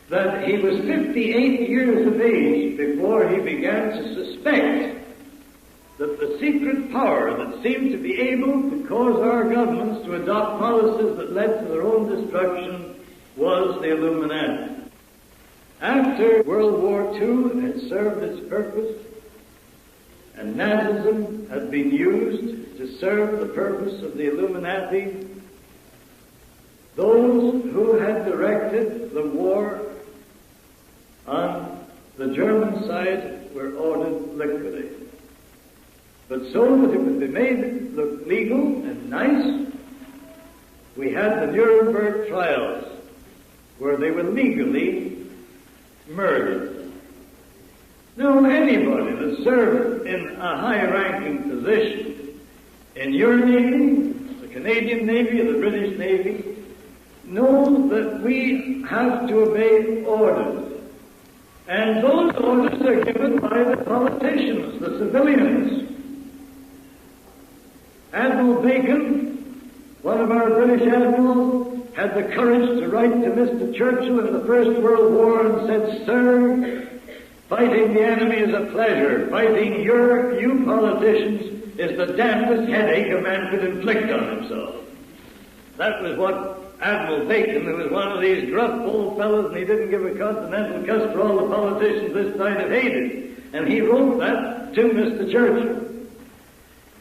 that he was 58 years of age before he began to suspect that the secret power that seemed to be able to cause our governments to adopt policies that led to their own destruction was the Illuminati. After World War II had served its purpose, and Nazism had been used to serve the purpose of the Illuminati, those who had directed the war on the German side were ordered liquidated. But so that it would be made look legal and nice, we had the Nuremberg trials, where they were legally murdered. Now, anybody that served in a high-ranking position in your Navy, the Canadian Navy, or the British Navy, knows that we have to obey orders. And those orders are given by the politicians, the civilians. Admiral Bacon, one of our British admirals, had the courage to write to Mr. Churchill in the First World War and said, "Sir, fighting the enemy is a pleasure. Fighting you politicians is the damnedest headache a man could inflict on himself." That was what Admiral Bacon, who was one of these gruff old fellows, and he didn't give a continental cuss for all the politicians this side had hated. And he wrote that to Mr. Churchill.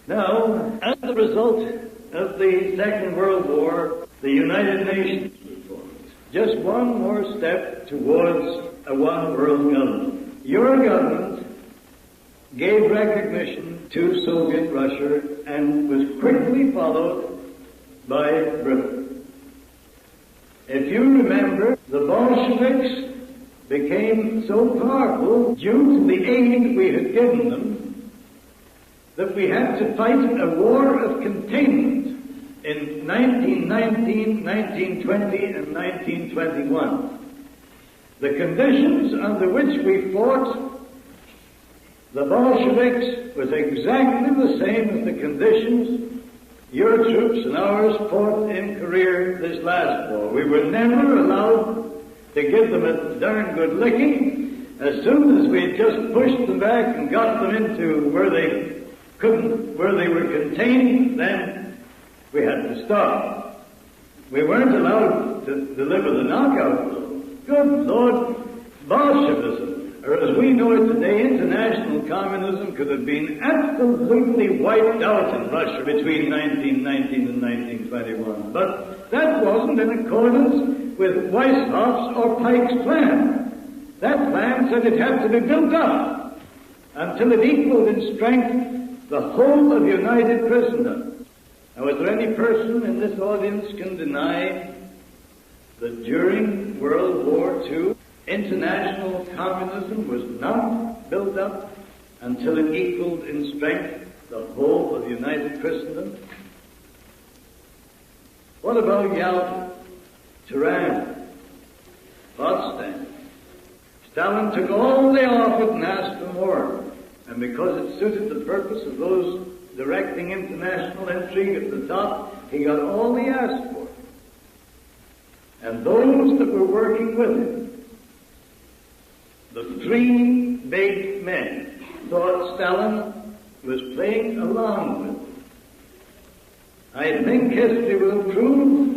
Now, as a result of the Second World War, the United Nations was formed. Just one more step towards a one-world government. Your government gave recognition to Soviet Russia and was quickly followed by Britain. If you remember, the Bolsheviks became so powerful due to the aid we had given them that we had to fight a war of containment in 1919, 1920, and 1921. The conditions under which we fought the Bolsheviks was exactly the same as the conditions your troops and ours fought in career this last war. We were never allowed to give them a darn good licking. As soon as we just pushed them back and got them into where they were contained, then we had to stop. We weren't allowed to deliver the knockout blow. Good Lord, Bolshevism, or as we know it today, international communism, could have been absolutely wiped out in Russia between 1919 and 1921. But that wasn't in accordance with Weishoff's or Pike's plan. That plan said it had to be built up until it equaled in strength the whole of united Christendom. Now, is there any person in this audience can deny that during World War II, international communism was not built up until it equaled in strength the whole of united Christendom? What about Yalta, Tehran, Potsdam? Stalin took all they offered and asked for more. And because it suited the purpose of those directing international intrigue at the top, he got all he asked for. And those that were working with him, the three big men, thought Stalin was playing along with them. I think history will prove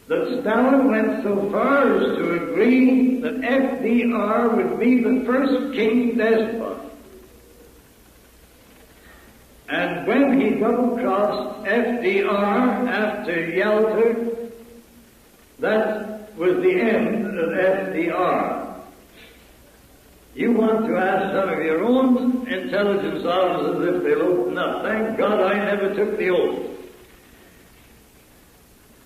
that Stalin went so far as to agree that FDR would be the first king despot. And when he double-crossed FDR after Yalta, that was the end of FDR. You want to ask some of your own intelligence officers if they'll open up. Thank God I never took the oath.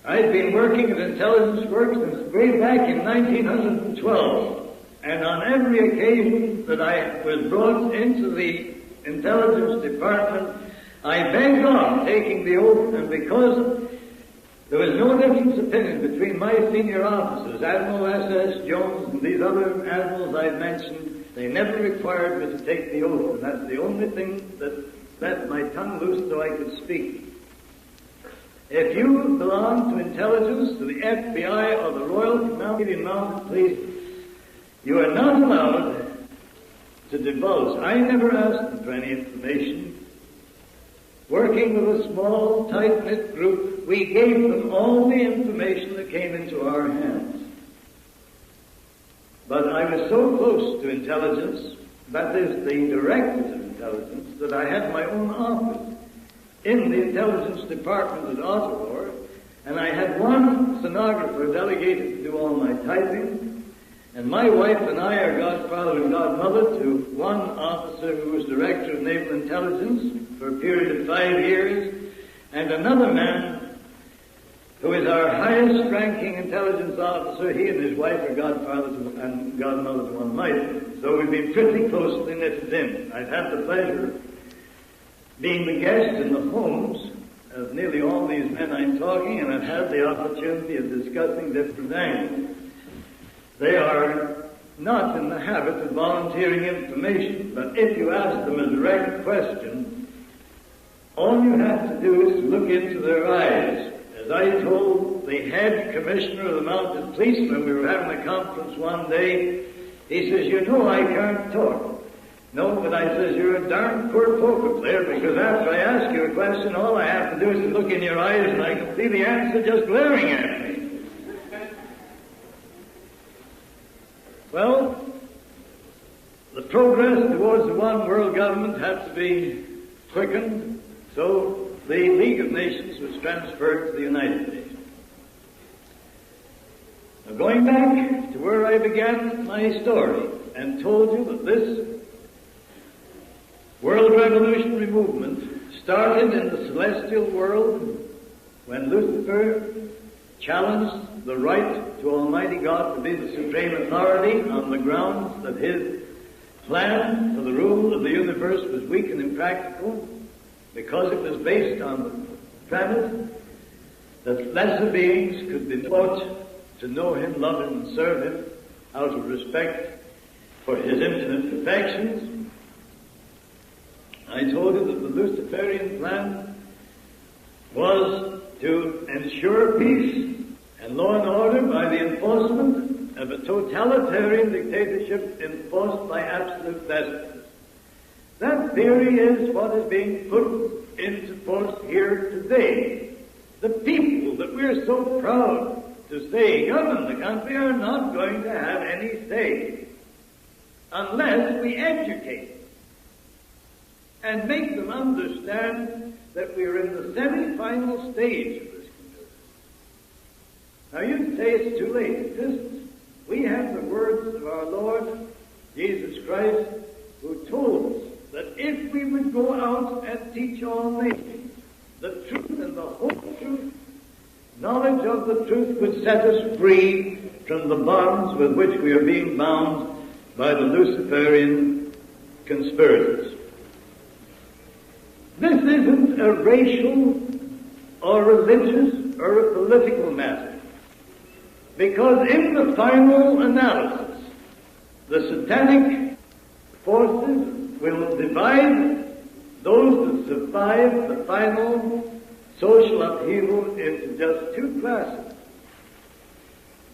I'd been working at intelligence work since way back in 1912. And on every occasion that I was brought into the intelligence department, I begged off taking the oath, and because there was no difference of opinion between my senior officers, Admiral S.S. Jones and these other admirals I've mentioned, they never required me to take the oath, and that's the only thing that left my tongue loose so I could speak. If you belong to intelligence, to the FBI or the Royal Canadian Mounted Police, you are not allowed to divulge. I never asked them for any information. Working with a small, tight-knit group, we gave them all the information that came into our hands. But I was so close to intelligence, that is, the directors of intelligence, that I had my own office in the intelligence department at Ottawa, and I had one stenographer delegated to do all my typing, and my wife and I are godfather and godmother to one officer who was director of naval intelligence for a period of 5 years, and another man who is our highest ranking intelligence officer. He and his wife are godfather and godmother to one of my children. So we've been pretty closely knitted in. I've had the pleasure of being the guest in the homes of nearly all these men I'm talking, and I've had the opportunity of discussing different angles. They are not in the habit of volunteering information, but if you ask them a direct question, all you have to do is to look into their eyes. As I told the head commissioner of the mounted police when we were having a conference one day, he says, "You know I can't talk." "No," but I says, "You're a darn poor poker player, because after I ask you a question, all I have to do is to look in your eyes and I can see the answer just glaring at me." Well, the progress towards the one world government had to be quickened, so the League of Nations was transferred to the United Nations. Now, going back to where I began my story and told you that this world revolutionary movement started in the celestial world when Lucifer challenged the right to Almighty God to be the supreme authority on the grounds that his plan for the rule of the universe was weak and impractical, because it was based on the premise that lesser beings could be taught to know him, love him, and serve him out of respect for his infinite perfections. I told you that the Luciferian plan was to ensure peace and law and order by the enforcement of a totalitarian dictatorship enforced by absolute despotism. That theory is what is being put into force here today. The people that we're so proud to say govern the country are not going to have any say unless we educate them and make them understand that we are in the semi-final stage of this conspiracy. Now you say it's too late. It isn't. We have the words of our Lord Jesus Christ, who told us that if we would go out and teach all nations the truth and the whole truth, knowledge of the truth would set us free from the bonds with which we are being bound by the Luciferian conspirators. This isn't a racial or religious or a political matter, because in the final analysis, the satanic forces will divide those that survive the final social upheaval into just two classes.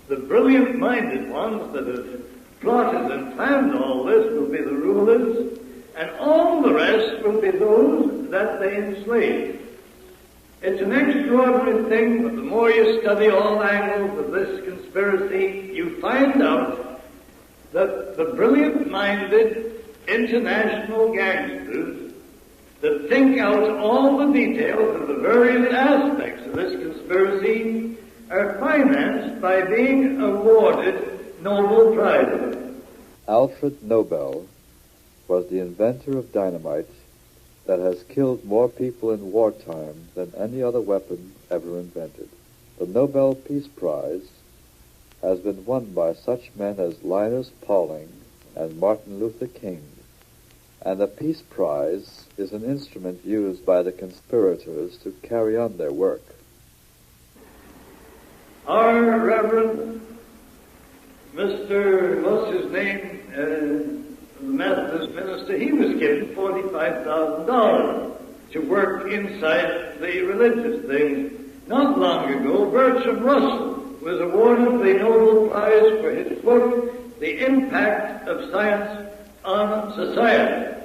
The brilliant-minded ones that have plotted and planned all this will be the rulers, and all the rest will be those that they enslave. It's an extraordinary thing, but the more you study all angles of this conspiracy, you find out that the brilliant-minded international gangsters that think out all the details of the various aspects of this conspiracy are financed by being awarded Nobel Prizes. Alfred Nobel was the inventor of dynamite that has killed more people in wartime than any other weapon ever invented. The Nobel Peace Prize has been won by such men as Linus Pauling and Martin Luther King. And the Peace Prize is an instrument used by the conspirators to carry on their work. Our Reverend Mr. what's his name, the Methodist minister, he was given $45,000 to work inside the religious thing. Not long ago, Bertrand Russell was awarded the Nobel Prize for his book, The Impact of Science on Society.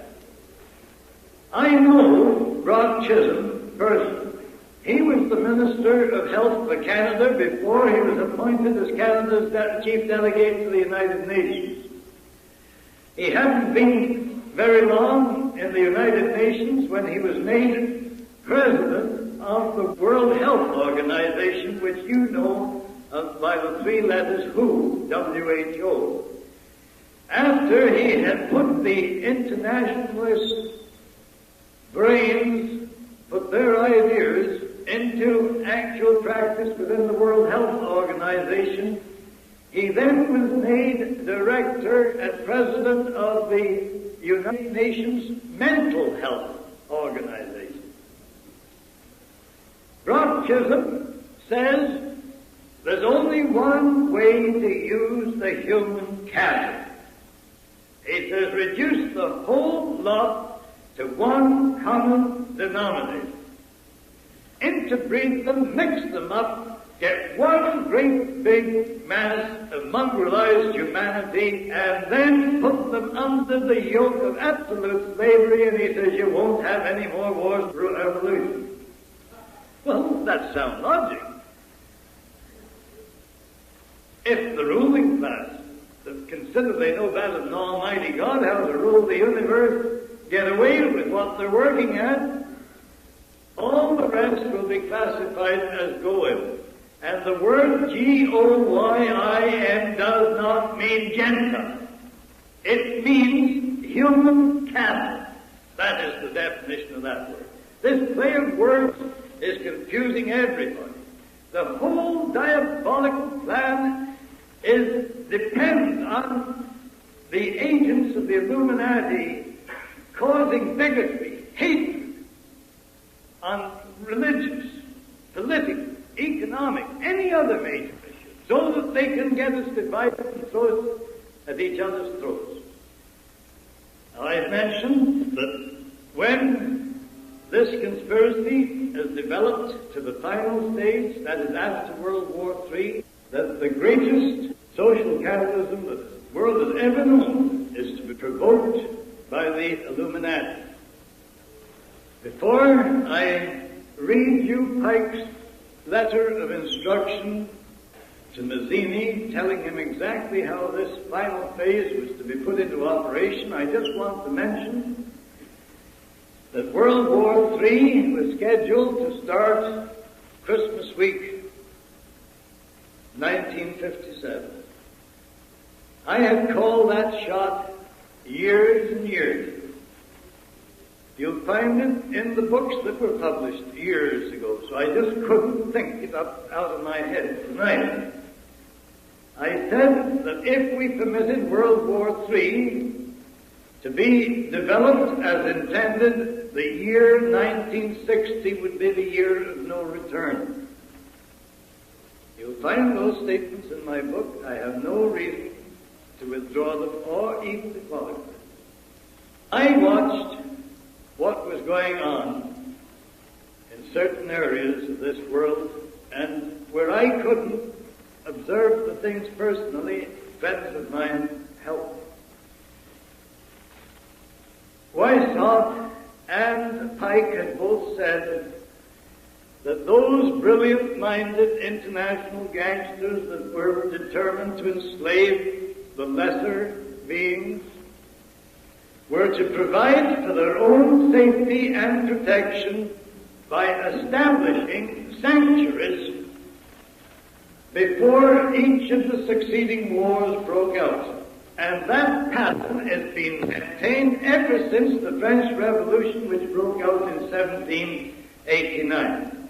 I know Brock Chisholm personally. He was the Minister of Health for Canada before he was appointed as Canada's chief delegate to the United Nations. He hadn't been very long in the United Nations when he was made president of the World Health Organization, which you know by the three letters WHO, WHO. After he had put the internationalist brains, put their ideas into actual practice within the World Health Organization, he then was made director and president of the United Nations Mental Health Organization. Brock Chisholm says there's only one way to use the human capital. He says reduce the whole lot to one common denominator. Interbreed them, mix them up, get one great big mass of mongrelized humanity, and then put them under the yoke of absolute slavery, and he says you won't have any more wars through evolution. Well, that's sound logic. If the ruling class that consider they know better than Almighty God how to rule the universe get away with what they're working at, all the rest will be classified as goyim. And the word G-O-Y-I-M does not mean Gentile. It means human capital. That is the definition of that word. This play of words is confusing everybody. The whole diabolical plan depends on the agents of the Illuminati causing bigotry, hatred, on religious, political, economic, any other major issue, so that they can get us divided and throw us at each other's throats. Now, I've mentioned that when this conspiracy has developed to the final stage, that is after World War III, that the greatest social capitalism that the world has ever known is to be provoked by the Illuminati. Before I read you Pike's letter of instruction to Mazzini, telling him exactly how this final phase was to be put into operation, I just want to mention that World War III was scheduled to start Christmas week, 1957. I had called that shot years and years. You'll find it in the books that were published years ago, so I just couldn't think it up out of my head tonight. I said that if we permitted World War III to be developed as intended, the year 1960 would be the year of no return. You'll find those statements in my book. I have no reason to withdraw them or even to qualify them. I watched what was going on in certain areas of this world, and where I couldn't observe the things personally, friends of mine helped. Weishaupt and Pike had both said that those brilliant-minded international gangsters that were determined to enslave the lesser beings were to provide for their own safety and protection by establishing sanctuaries before each of the succeeding wars broke out. And that pattern has been maintained ever since the French Revolution, which broke out in 1789.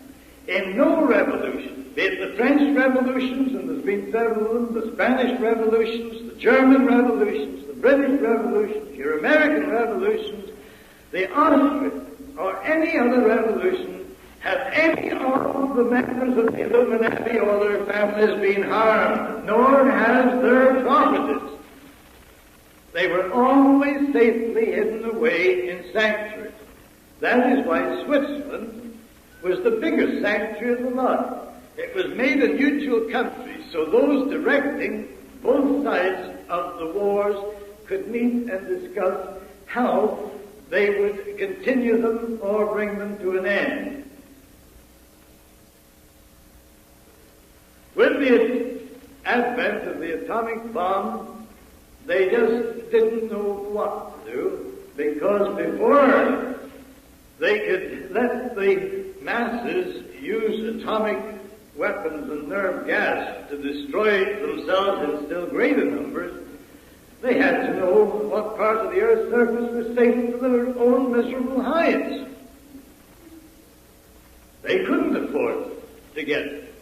In no revolution, be it the French revolutions, and there's been several of them, the Spanish revolutions, the German revolutions, the British revolutions, your American revolutions, the Austrian, or any other revolution, have any of the members of the Illuminati or their families been harmed, nor has their properties. They were always safely hidden away in sanctuaries. That is why Switzerland was the biggest sanctuary of the lot. It was made a neutral country, so those directing both sides of the wars could meet and discuss how they would continue them or bring them to an end. With the advent of the atomic bomb, they just didn't know what to do, because before they could let the masses use atomic weapons and nerve gas to destroy themselves in still greater numbers, they had to know what part of the earth's surface was safe for their own miserable hides. They couldn't afford to get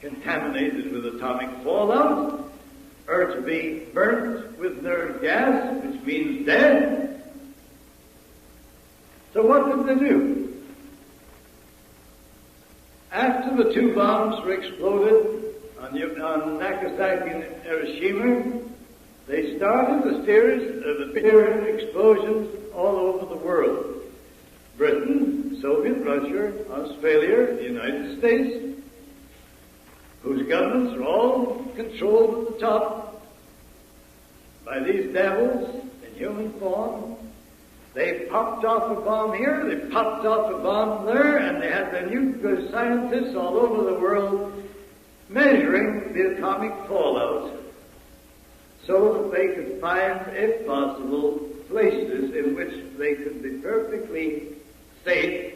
contaminated with atomic fallout, or to be burnt with nerve gas, which means death. So what did they do? After the two bombs were exploded on Nagasaki and Hiroshima, they started a series of explosions all over the world. Britain, Soviet Russia, Australia, the United States, whose governments are all controlled at the top by these devils in human form. They popped off a bomb here, they popped off a bomb there, and they had their nuclear scientists all over the world measuring the atomic fallout so that they could find, if possible, places in which they could be perfectly safe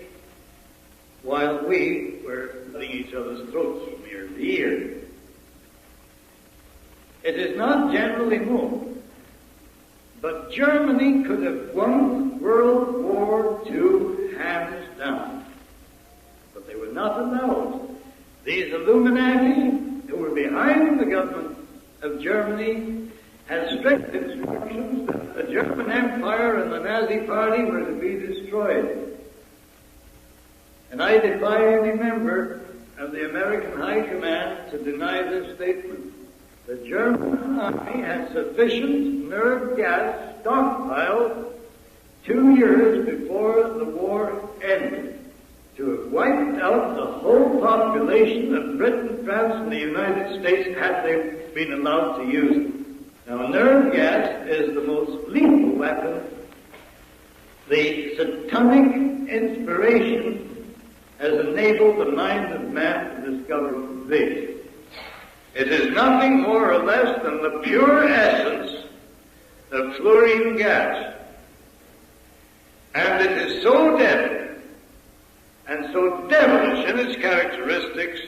while we were cutting each other's throats from ear to ear. It is not generally known, but Germany could have won World War II hands down. But they were not allowed. These Illuminati, who were behind the government of Germany, had strict instructions that the German Empire and the Nazi Party were to be destroyed. And I defy any member of the American High Command to deny this statement. The German army had sufficient nerve gas stockpiled 2 years before the war ended, to have wiped out the whole population of Britain, France, and the United States had they been allowed to use it. Now, nerve gas is the most lethal weapon. The satanic inspiration has enabled the mind of man to discover this. It is nothing more or less than the pure essence of fluorine gas. And it is so deadly and so devilish in its characteristics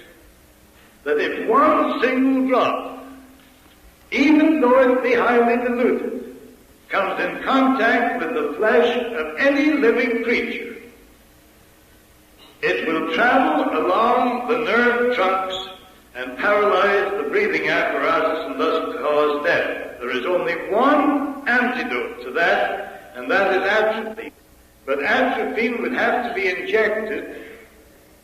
that if one single drop, even though it be highly diluted, comes in contact with the flesh of any living creature, it will travel along the nerve trunks and paralyze the breathing apparatus and thus cause death. There is only one antidote to that, and that is atropine. But atropine would have to be injected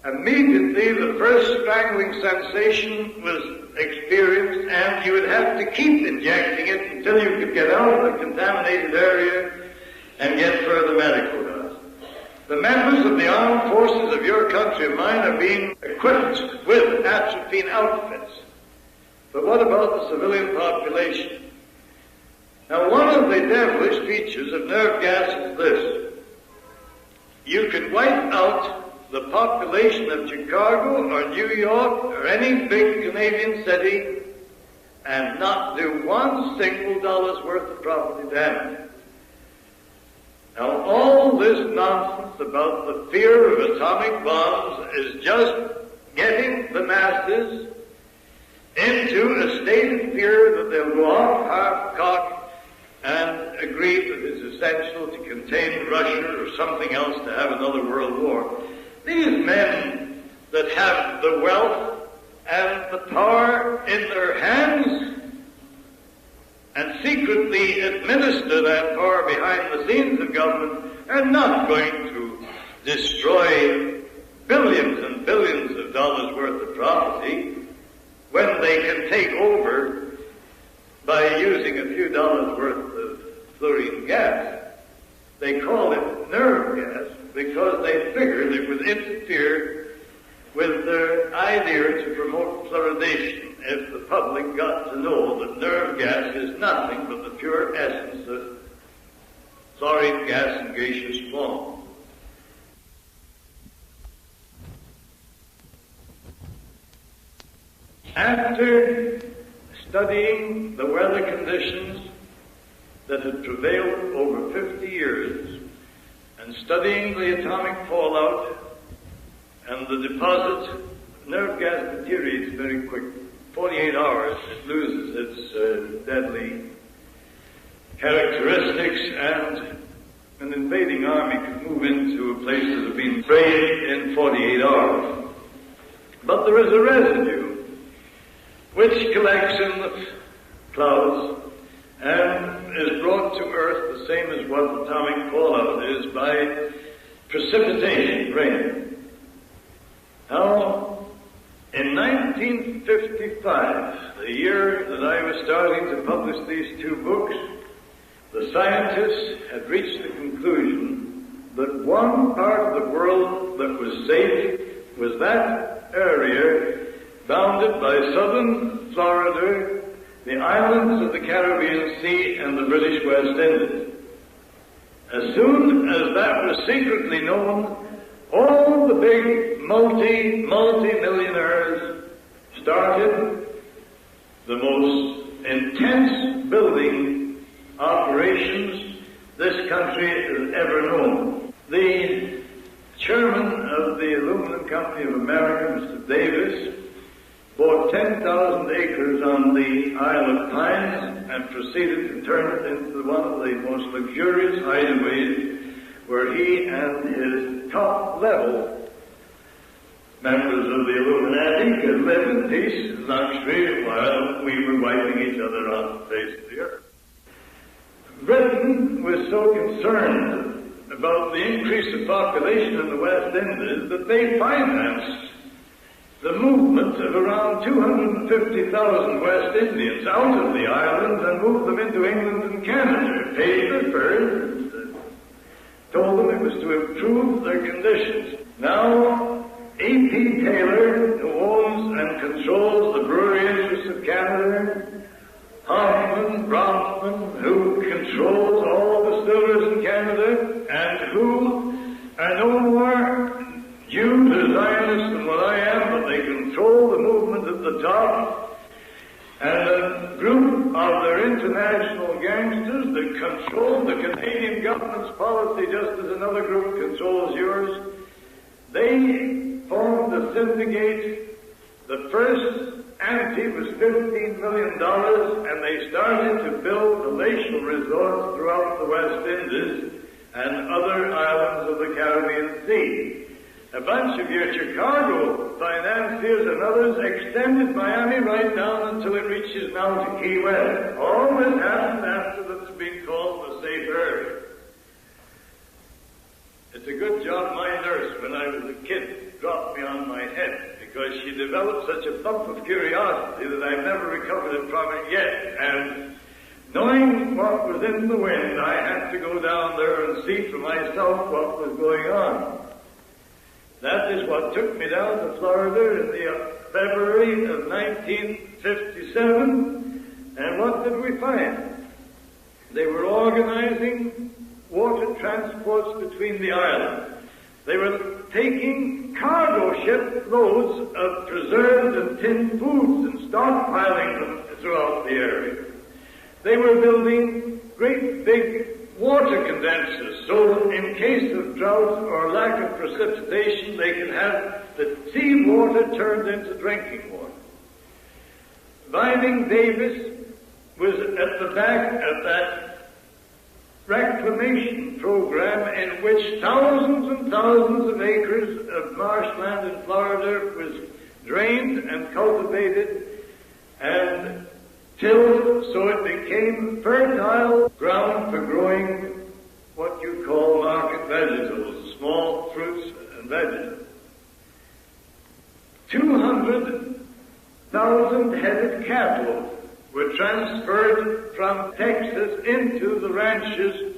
immediately the first strangling sensation was experienced, and you would have to keep injecting it until you could get out of the contaminated area and get further medical help. The members of the armed forces of your country and mine are being equipped with atropine outfits. But what about the civilian population? Now, one of the devilish features of nerve gas is this. You can wipe out the population of Chicago or New York or any big Canadian city and not do one single dollar's worth of property damage. Now, all this nonsense about the fear of atomic bombs is just getting the masses into a state of fear that they'll go off half-cocked and agree that it's essential to contain Russia or something else to have another world war. These men that have the wealth and the power in their hands and secretly administer that power behind the scenes of government are not going to destroy billions and billions of dollars worth of property when they can take over by using a few dollars worth of fluorine gas. They call it nerve gas because they figured it would interfere with their idea to promote fluoridation if the public got to know that nerve gas is nothing but the pure essence of fluorine gas in gaseous form. After studying the weather conditions that had prevailed over 50 years and studying the atomic fallout and the deposit, nerve gas deteriorates very quickly. 48 hours, it loses its deadly characteristics, and an invading army could move into a place that had been sprayed in 48 hours. But there is a residue which collects in the clouds and is brought to Earth the same as what atomic fallout is by precipitation, rain. Now, in 1955, the year that I was starting to publish these two books, the scientists had reached the conclusion that one part of the world that was safe was that area bounded by southern Florida, the islands of the Caribbean Sea, and the British West Indies. As soon as that was secretly known, all the big multi-millionaires started the most intense building operations this country has ever known. The chairman of the Aluminum Company of America, Mr. Davis, bought 10,000 acres on the Isle of Pines and proceeded to turn it into one of the most luxurious hideaways where he and his top-level members of the Illuminati could live in peace and luxury while we were wiping each other off the face of the earth. Britain was so concerned about the increase of population in the West Indies that they financed the movement of around 250,000 West Indians out of the islands and moved them into England and Canada, paid their fares, told them it was to improve their conditions. Now, A.P. Taylor, who owns and controls the brewery interests of Canada, Hoffman, Bronfman, who controls all the distillers in Canada, and who are no more Jews or Zionists than what I am, but they control the movement at the top, and a group of their international gangsters that control the Canadian government's policy just as another group controls yours. They formed a syndicate. The first ante was $15 million, and they started to build palatial resorts throughout the West Indies and other islands of the Caribbean Sea. A bunch of your Chicago financiers and others extended Miami right down until it reaches now to Key West. All this happened after it's been called the safe area. It's a good job my nurse, when I was a kid, dropped me on my head, because she developed such a bump of curiosity that I've never recovered it from it yet. And knowing what was in the wind, I had to go down there and see for myself what was going on. That is what took me down to Florida in the February of 1957. And what did we find? They were organizing water transports between the islands. They were taking cargo ship loads of preserved and tinned foods and stockpiling them throughout the area. They were building great big water condensers, so in case of drought or lack of precipitation, they can have the sea water turned into drinking water. Vining Davis was at the back of that reclamation program in which thousands and thousands of acres of marshland in Florida was drained and cultivated and tilled so it became fertile ground for growing what you call market vegetables, small fruits and vegetables. 200,000 head of cattle were transferred from Texas into the ranches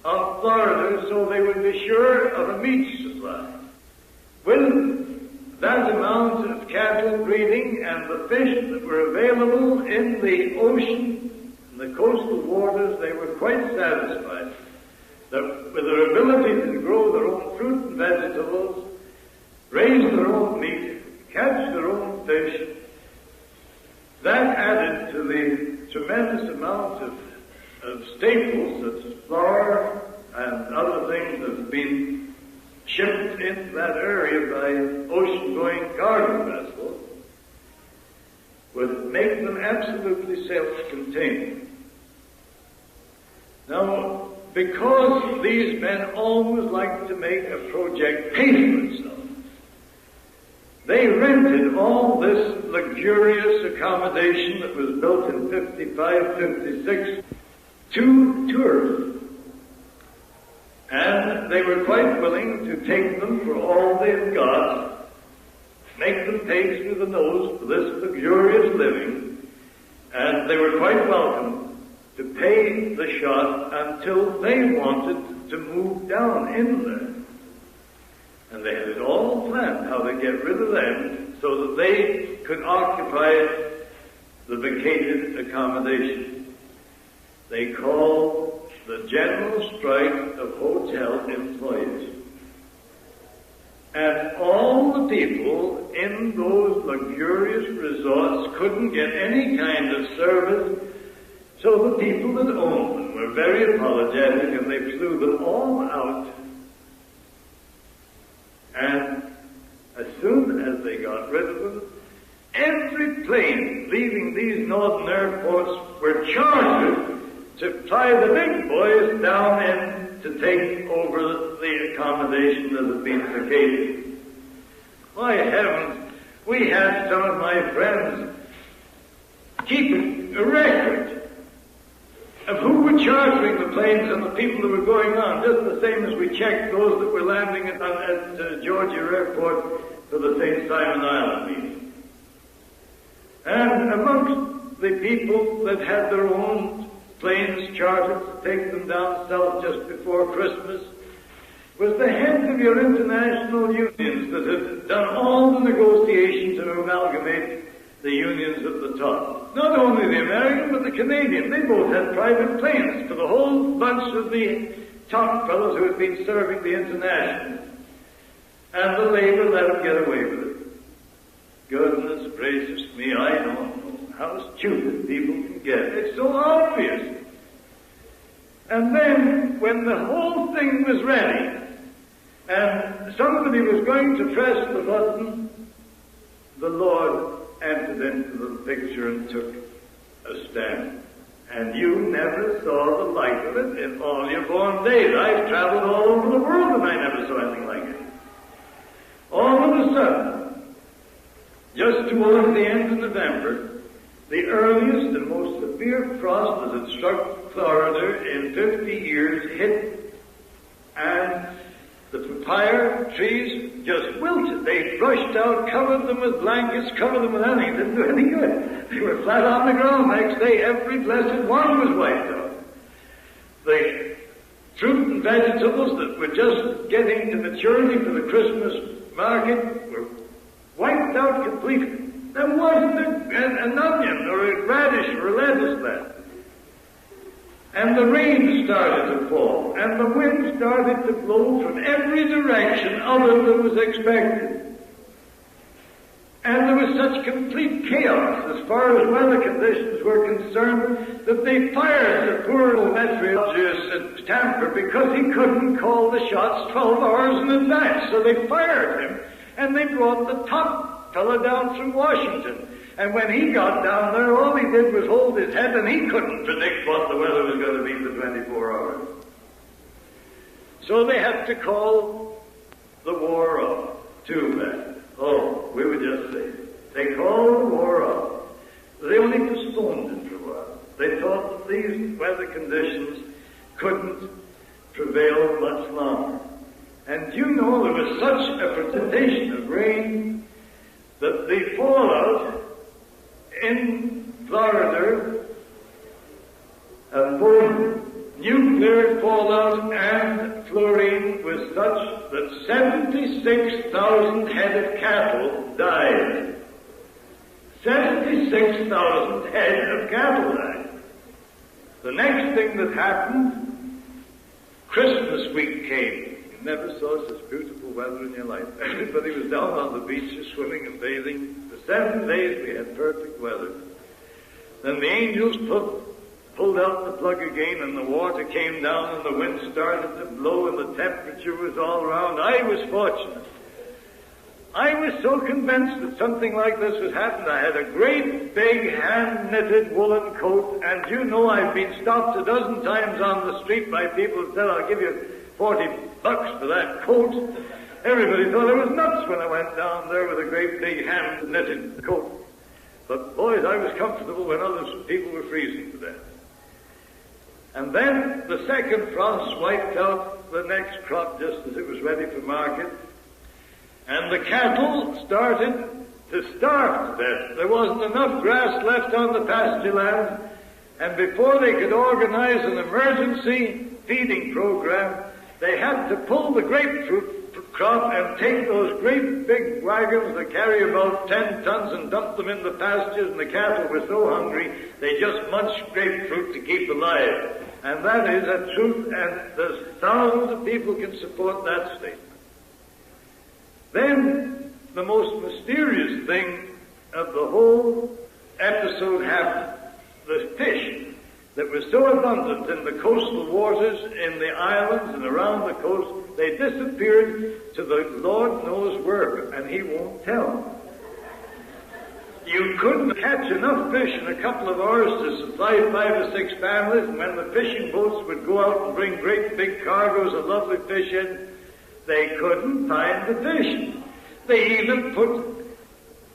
of Florida so they would be sure of a meat supply. With that amount of cattle breeding and the fish that were available in the ocean and the coastal waters, they were quite satisfied that with their ability to grow their own fruit and vegetables, raise their own meat, catch their own fish, that added to the tremendous amount of staples such as flour and other things that have been shipped into that area by ocean-going cargo vessels, would make them absolutely self-contained. Now, because these men always like to make a project pay for itself, they rented all this luxurious accommodation that was built in 55, 56 to tourists. And they were quite willing to take them for all they've got, make them pay through the nose for this luxurious living, and they were quite welcome to pay the shot until they wanted to move down in there. And they had it all planned, how to get rid of them so that they could occupy the vacated accommodation. They called the general strike of hotel employees. And all the people in those luxurious resorts couldn't get any kind of service, so the people that owned them were very apologetic and they flew them all out. And as soon as they got rid of them, every plane leaving these northern airports were chartered to fly the big boys down in to take over the accommodation that had been vacated. My heavens, we had some of my friends keeping a record of who were chartering the planes and the people that were going on, just the same as we checked those that were landing at Georgia Airport for the St. Simon Island meeting. And amongst the people that had their own planes chartered to take them down south just before Christmas was the heads of your international unions that had done all the negotiations to amalgamate the unions at the top. Not only the American, but the Canadian. They both had private planes for the whole bunch of the top fellows who had been serving the international. And the Labour let them get away with it. Goodness gracious me, I don't know how stupid people can get. It's so obvious. And then, when the whole thing was ready, and somebody was going to press the button, the Lord entered into the picture and took a stand. And you never saw the like of it in all your born days. I've traveled all over the world and I never saw anything like it. All of a sudden, just towards the end of November, the earliest and most severe frost that had struck Florida in 50 years hit, and the papaya trees just wilted. They brushed out, covered them with blankets, covered them with anything. It didn't do any good. They were flat on the ground. Next day, every blessed one was wiped out. The fruit and vegetables that were just getting to maturity for the Christmas market were wiped out completely. There wasn't an onion or a radish or a lettuce left. And the rain started to fall, and the wind started to blow from every direction other than was expected. And there was such complete chaos as far as weather conditions were concerned that they fired the poor old meteorologist at Tampa because he couldn't call the shots 12 hours in advance. So they fired him, and they brought the top fella down from Washington. And when he got down there, all he did was hold his head, and he couldn't predict what the weather was going to be for 24 hours. So they had to call the war off. Too bad. Oh, we were just saying. They called the war off. They only postponed it for a while. They thought that these weather conditions couldn't prevail much longer. And you know, there was such a precipitation of rain that the fallout in Florida, both nuclear fallout and fluorine, was such that 76,000 head of cattle died. 76,000 head of cattle died. The next thing that happened, Christmas week came. You never saw such beautiful weather in your life. Everybody was down on the beaches swimming and bathing. For 7 days we had perfect weather. Then the angels pulled out the plug again, and the water came down, and the wind started to blow, and the temperature was all around. I was fortunate. I was so convinced that something like this would happen. I had a great big hand-knitted woolen coat, and you know, I've been stopped a dozen times on the street by people who said, I'll give you $40 for that coat. Everybody thought I was nuts when I went down there with a great big hand-knitted coat. But boys, I was comfortable when other people were freezing to death. And then the second frost wiped out the next crop just as it was ready for market. And the cattle started to starve to death. There wasn't enough grass left on the pasture land. And before they could organize an emergency feeding program, they had to pull the grapefruit crop and take those great big wagons that carry about 10 tons and dump them in the pastures, and the cattle were so hungry they just munched grapefruit to keep alive. And that is a truth, and there's thousands of people can support that statement. Then the most mysterious thing of the whole episode happened. The fish that were so abundant in the coastal waters, in the islands and around the coast, they disappeared to the Lord knows where, and he won't tell. You couldn't catch enough fish in a couple of hours to supply 5 or 6 families, and when the fishing boats would go out and bring great big cargoes of lovely fish in, they couldn't find the fish. They even put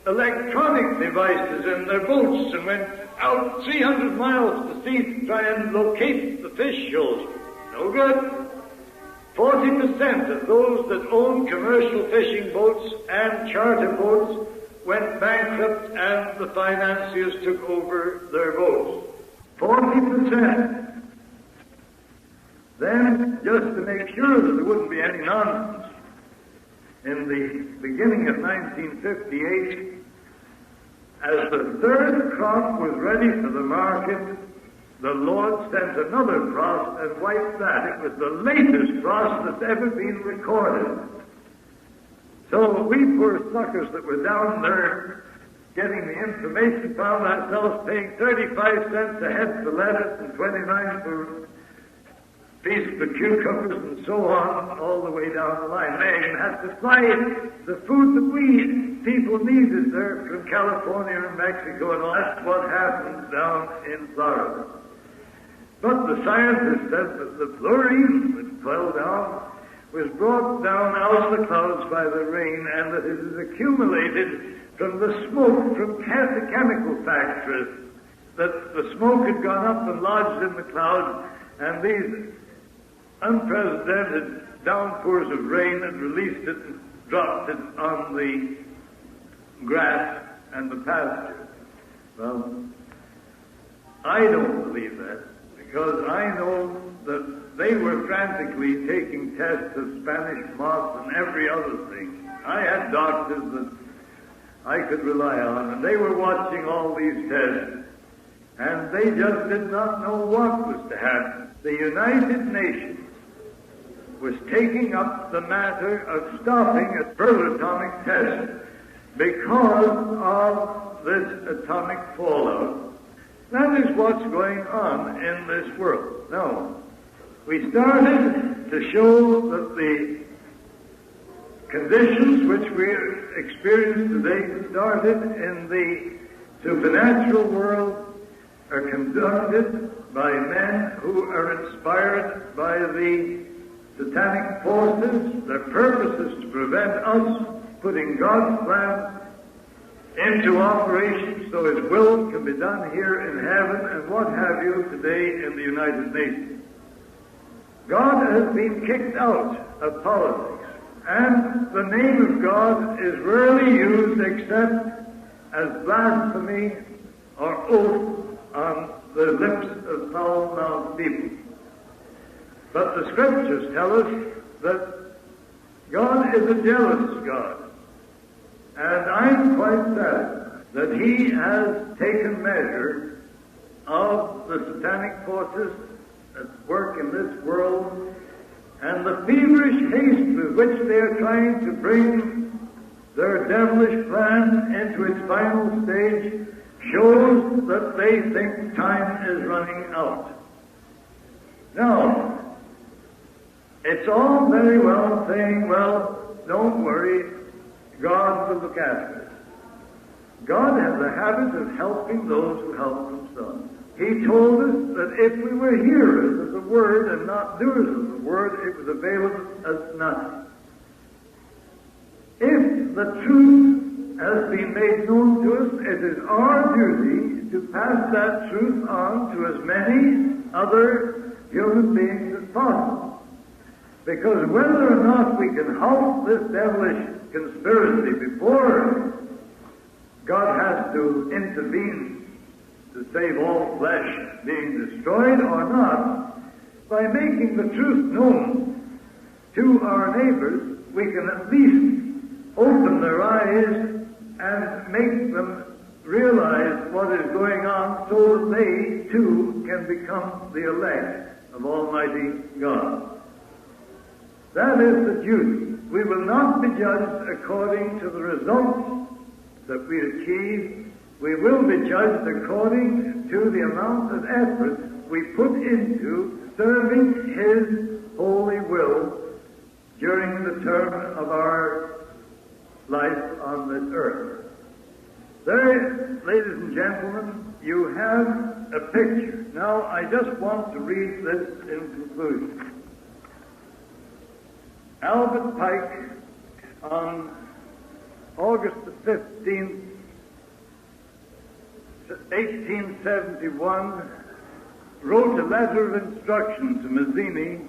electronic devices in their boats and went out 300 miles to sea to try and locate the fish shoals. No good. 40% of those that owned commercial fishing boats and charter boats went bankrupt, and the financiers took over their boats. 40%. Then, just to make sure that there wouldn't be any nonsense, in the beginning of 1958, as the third crop was ready for the market, the Lord sent another frost and wiped that. It was the latest frost that's ever been recorded. So we poor suckers that were down there getting the information found ourselves paying 35 cents a head for lettuce and 29 for piece for cucumbers and so on, all the way down the line. They even had to fly the food that we people needed there from California and Mexico, and all that's what happens down in Florida. But the scientists said that the fluorine that fell down was brought down out of the clouds by the rain, and that it is accumulated from the smoke from the chemical factories, that the smoke had gone up and lodged in the clouds, and these unprecedented downpours of rain had released it and dropped it on the grass and the pasture. Well, I don't believe that, because I know that they were frantically taking tests of Spanish moss and every other thing. I had doctors that I could rely on, and they were watching all these tests, and they just did not know what was to happen. The United Nations was taking up the matter of stopping a further atomic test because of this atomic fallout. That is what's going on in this world. Now, we started to show that the conditions which we experience today started in the supernatural world are conducted by men who are inspired by the satanic forces. Their purpose is to prevent us putting God's plan into operation so His will can be done here in heaven and what have you today in the United Nations. God has been kicked out of politics, and the name of God is rarely used except as blasphemy or oath on the lips of foul-mouthed people. But the Scriptures tell us that God is a jealous God. And I'm quite sad that He has taken measure of the satanic forces that work in this world, and the feverish haste with which they are trying to bring their devilish plan into its final stage shows that they think time is running out. Now, it's all very well saying, well, don't worry, God will look after us. God has a habit of helping those who help themselves. He told us that if we were hearers of the Word and not doers of the Word, it would avail us nothing. If the truth has been made known to us, it is our duty to pass that truth on to as many other human beings as possible. Because whether or not we can halt this devilish conspiracy before God has to intervene to save all flesh being destroyed or not, by making the truth known to our neighbors, we can at least open their eyes and make them realize what is going on so that they too can become the elect of Almighty God. That is the duty. We will not be judged according to the results that we achieve. We will be judged according to the amount of effort we put into serving His holy will during the term of our life on this earth. There, ladies and gentlemen, you have a picture. Now, I just want to read this in conclusion. Albert Pike, on August the 15th, 1871, wrote a letter of instruction to Mazzini,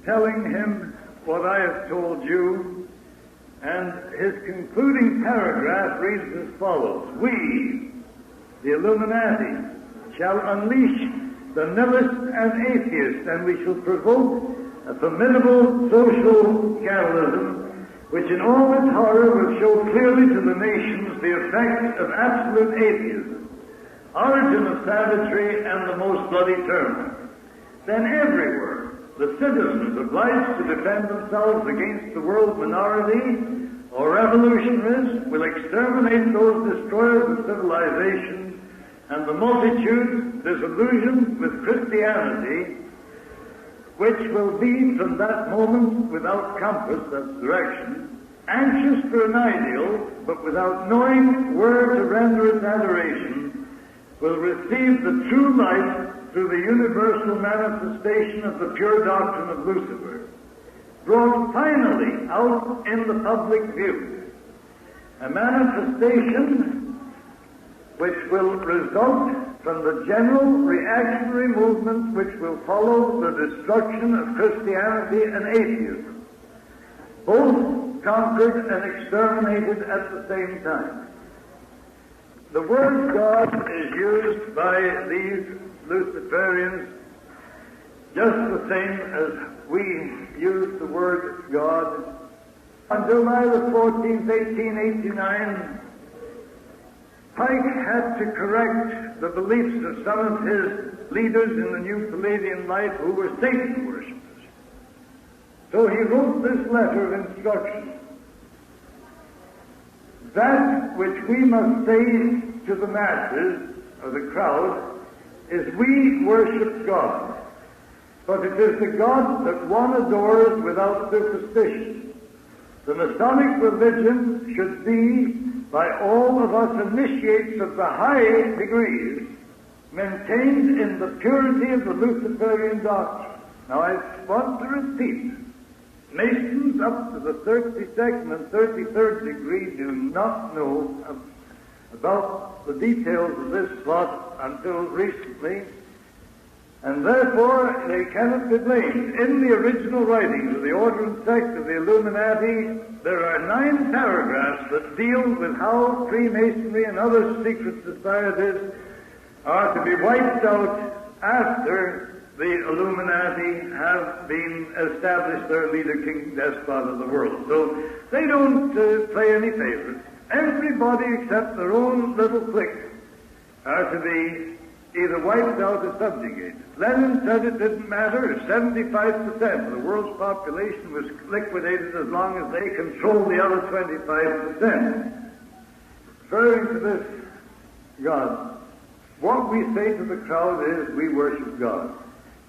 telling him what I have told you, and his concluding paragraph reads as follows: "We, the Illuminati, shall unleash the nihilist and atheist, and we shall provoke a formidable social catalysm which in all its horror will show clearly to the nations the effect of absolute atheism, origin of savagery and the most bloody turmoil. Then everywhere the citizens obliged to defend themselves against the world minority or revolutionaries will exterminate those destroyers of civilization, and the multitude disillusioned with Christianity, which will be from that moment without compass, that's direction, anxious for an ideal, but without knowing where to render its adoration, will receive the true light through the universal manifestation of the pure doctrine of Lucifer, brought finally out in the public view, a manifestation which will result from the general reactionary movement which will follow the destruction of Christianity and atheism, both conquered and exterminated at the same time. The word God is used by these Luciferians just the same as we use the word God. On July the 14th, 1889, Pike had to correct the beliefs of some of his leaders in the New Palladian life who were Satan worshippers. So he wrote this letter of instruction. That which we must say to the masses, or the crowd, is we worship God. But it is the God that one adores without superstition. The Masonic religion should be, by all of us initiates of the high degrees, maintained in the purity of the Luciferian doctrine. Now I want to repeat, Masons up to the 32nd and 33rd degree do not know about the details of this plot until recently, and therefore they cannot be blamed. In the original writings of the Order and Sect of the Illuminati, there are 9 paragraphs that deal with how Freemasonry and other secret societies are to be wiped out after the Illuminati have been established their leader, king, despot of the world. So they don't play any favorites. Everybody except their own little clique are to be either wiped out or subjugated. Lenin said it didn't matter if 75% of the world's population was liquidated as long as they controlled the other 25%. Referring to this God, what we say to the crowd is we worship God.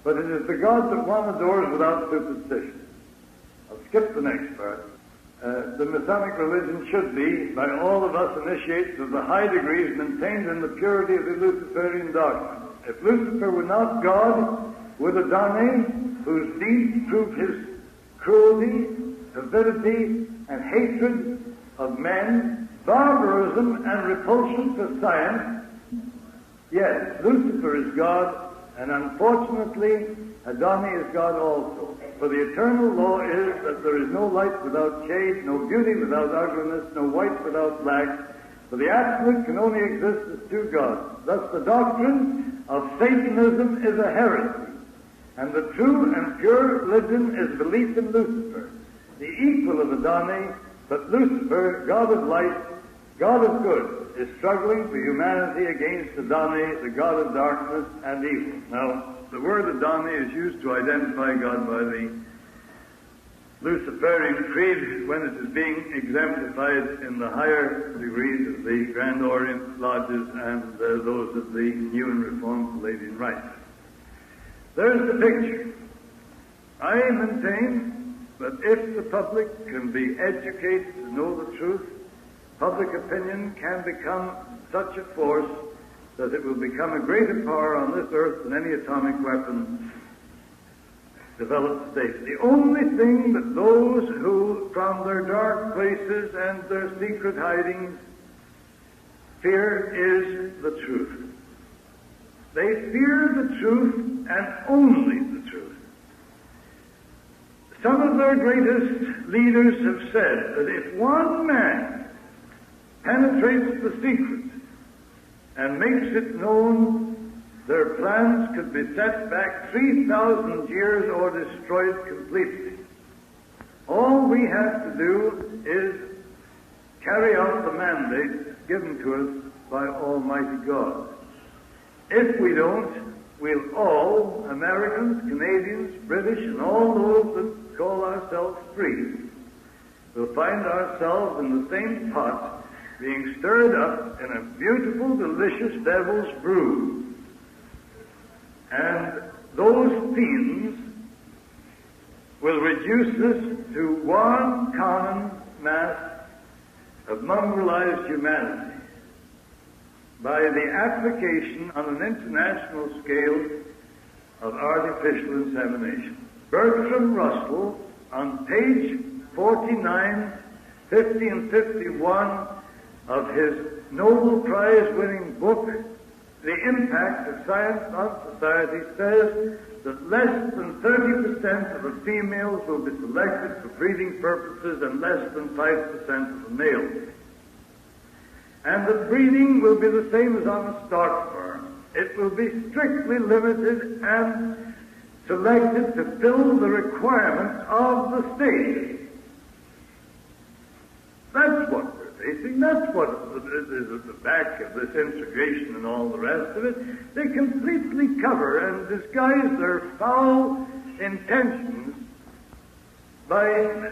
But it is the God that one adores without superstition. I'll skip the next part. The Masonic religion should be, by all of us initiates of the high degrees, maintained in the purity of the Luciferian doctrine. If Lucifer were not God, would Adonai, whose deeds prove his cruelty, avidity, and hatred of men, barbarism, and repulsion for science, yes, Lucifer is God, and unfortunately, Adonai is God also. For the eternal law is that there is no light without shade, no beauty without ugliness, no white without black. For the absolute can only exist as two gods. Thus the doctrine of Satanism is a heresy, and the true and pure religion is belief in Lucifer, the equal of Adonai, but Lucifer, God of light, God of good, is struggling for humanity against Adonai, the God of darkness and evil. Now, the word Adonai is used to identify God by the Luciferian creed when it is being exemplified in the higher degrees of the Grand Orient Lodges and those of the New and Reformed Palladian Rites. There's the picture. I maintain that if the public can be educated to know the truth, public opinion can become such a force that it will become a greater power on this earth than any atomic weapon developed today. The only thing that those who, from their dark places and their secret hidings, fear is the truth. They fear the truth and only the truth. Some of their greatest leaders have said that if one man penetrates the secret and makes it known their plans could be set back 3,000 years or destroyed completely. All we have to do is carry out the mandate given to us by Almighty God. If we don't, we'll all, Americans, Canadians, British, and all those that call ourselves free, will find ourselves in the same pot, being stirred up in a beautiful, delicious devil's brew. And those fiends will reduce us to one common mass of mongrelized humanity by the application on an international scale of artificial insemination. Bertram Russell, on page 49, 50, and 51 of his Nobel Prize-winning book, The Impact of Science on Society, says that less than 30% of the females will be selected for breeding purposes and less than 5% of the males. And the breeding will be the same as on a stock farm. It will be strictly limited and selected to fill the requirements of the state. That's what we're facing. That's what is at the back of this integration and all the rest of it. They completely cover and disguise their foul intentions by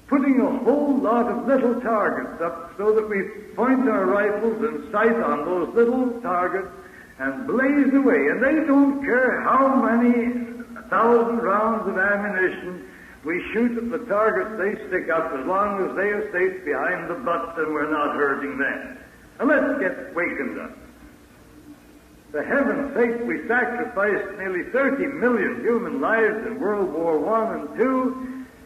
putting a whole lot of little targets up so that we point our rifles and sight on those little targets and blaze away. And they don't care how many 1,000 rounds of ammunition we shoot at the targets they stick up, as long as they are safe behind the butts and we're not hurting them. Now let's get wakened up. For heaven's sake, we sacrificed nearly 30 million human lives in World War I and II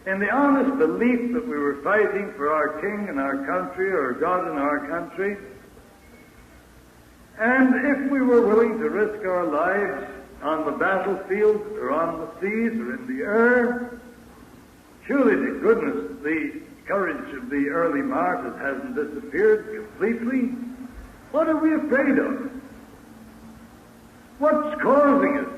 in the honest belief that we were fighting for our king and our country, or God and our country. And if we were willing to risk our lives on the battlefield or on the seas or in the air, surely to goodness the courage of the early martyrs hasn't disappeared completely. What are we afraid of? What's causing it?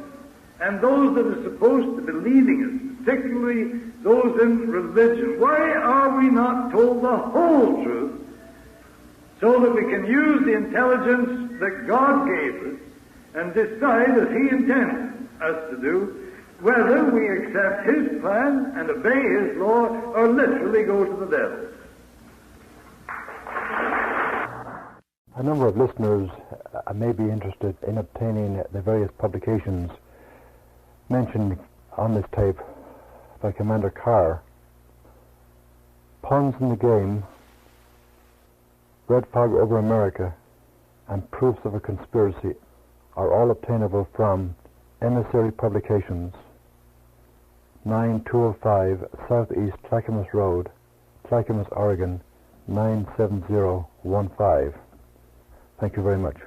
And those that are supposed to be leading us, particularly those in religion, why are we not told the whole truth so that we can use the intelligence that God gave us and decide as He intends us to do, whether we accept His plan and obey His law or literally go to the devil? A number of listeners may be interested in obtaining the various publications mentioned on this tape by Commander Carr. Pawns in the Game, Red Fog Over America, and Proofs of a Conspiracy are all obtainable from Emissary Publications, 9205 Southeast Clackamas Road, Clackamas, Oregon, 97015. Thank you very much.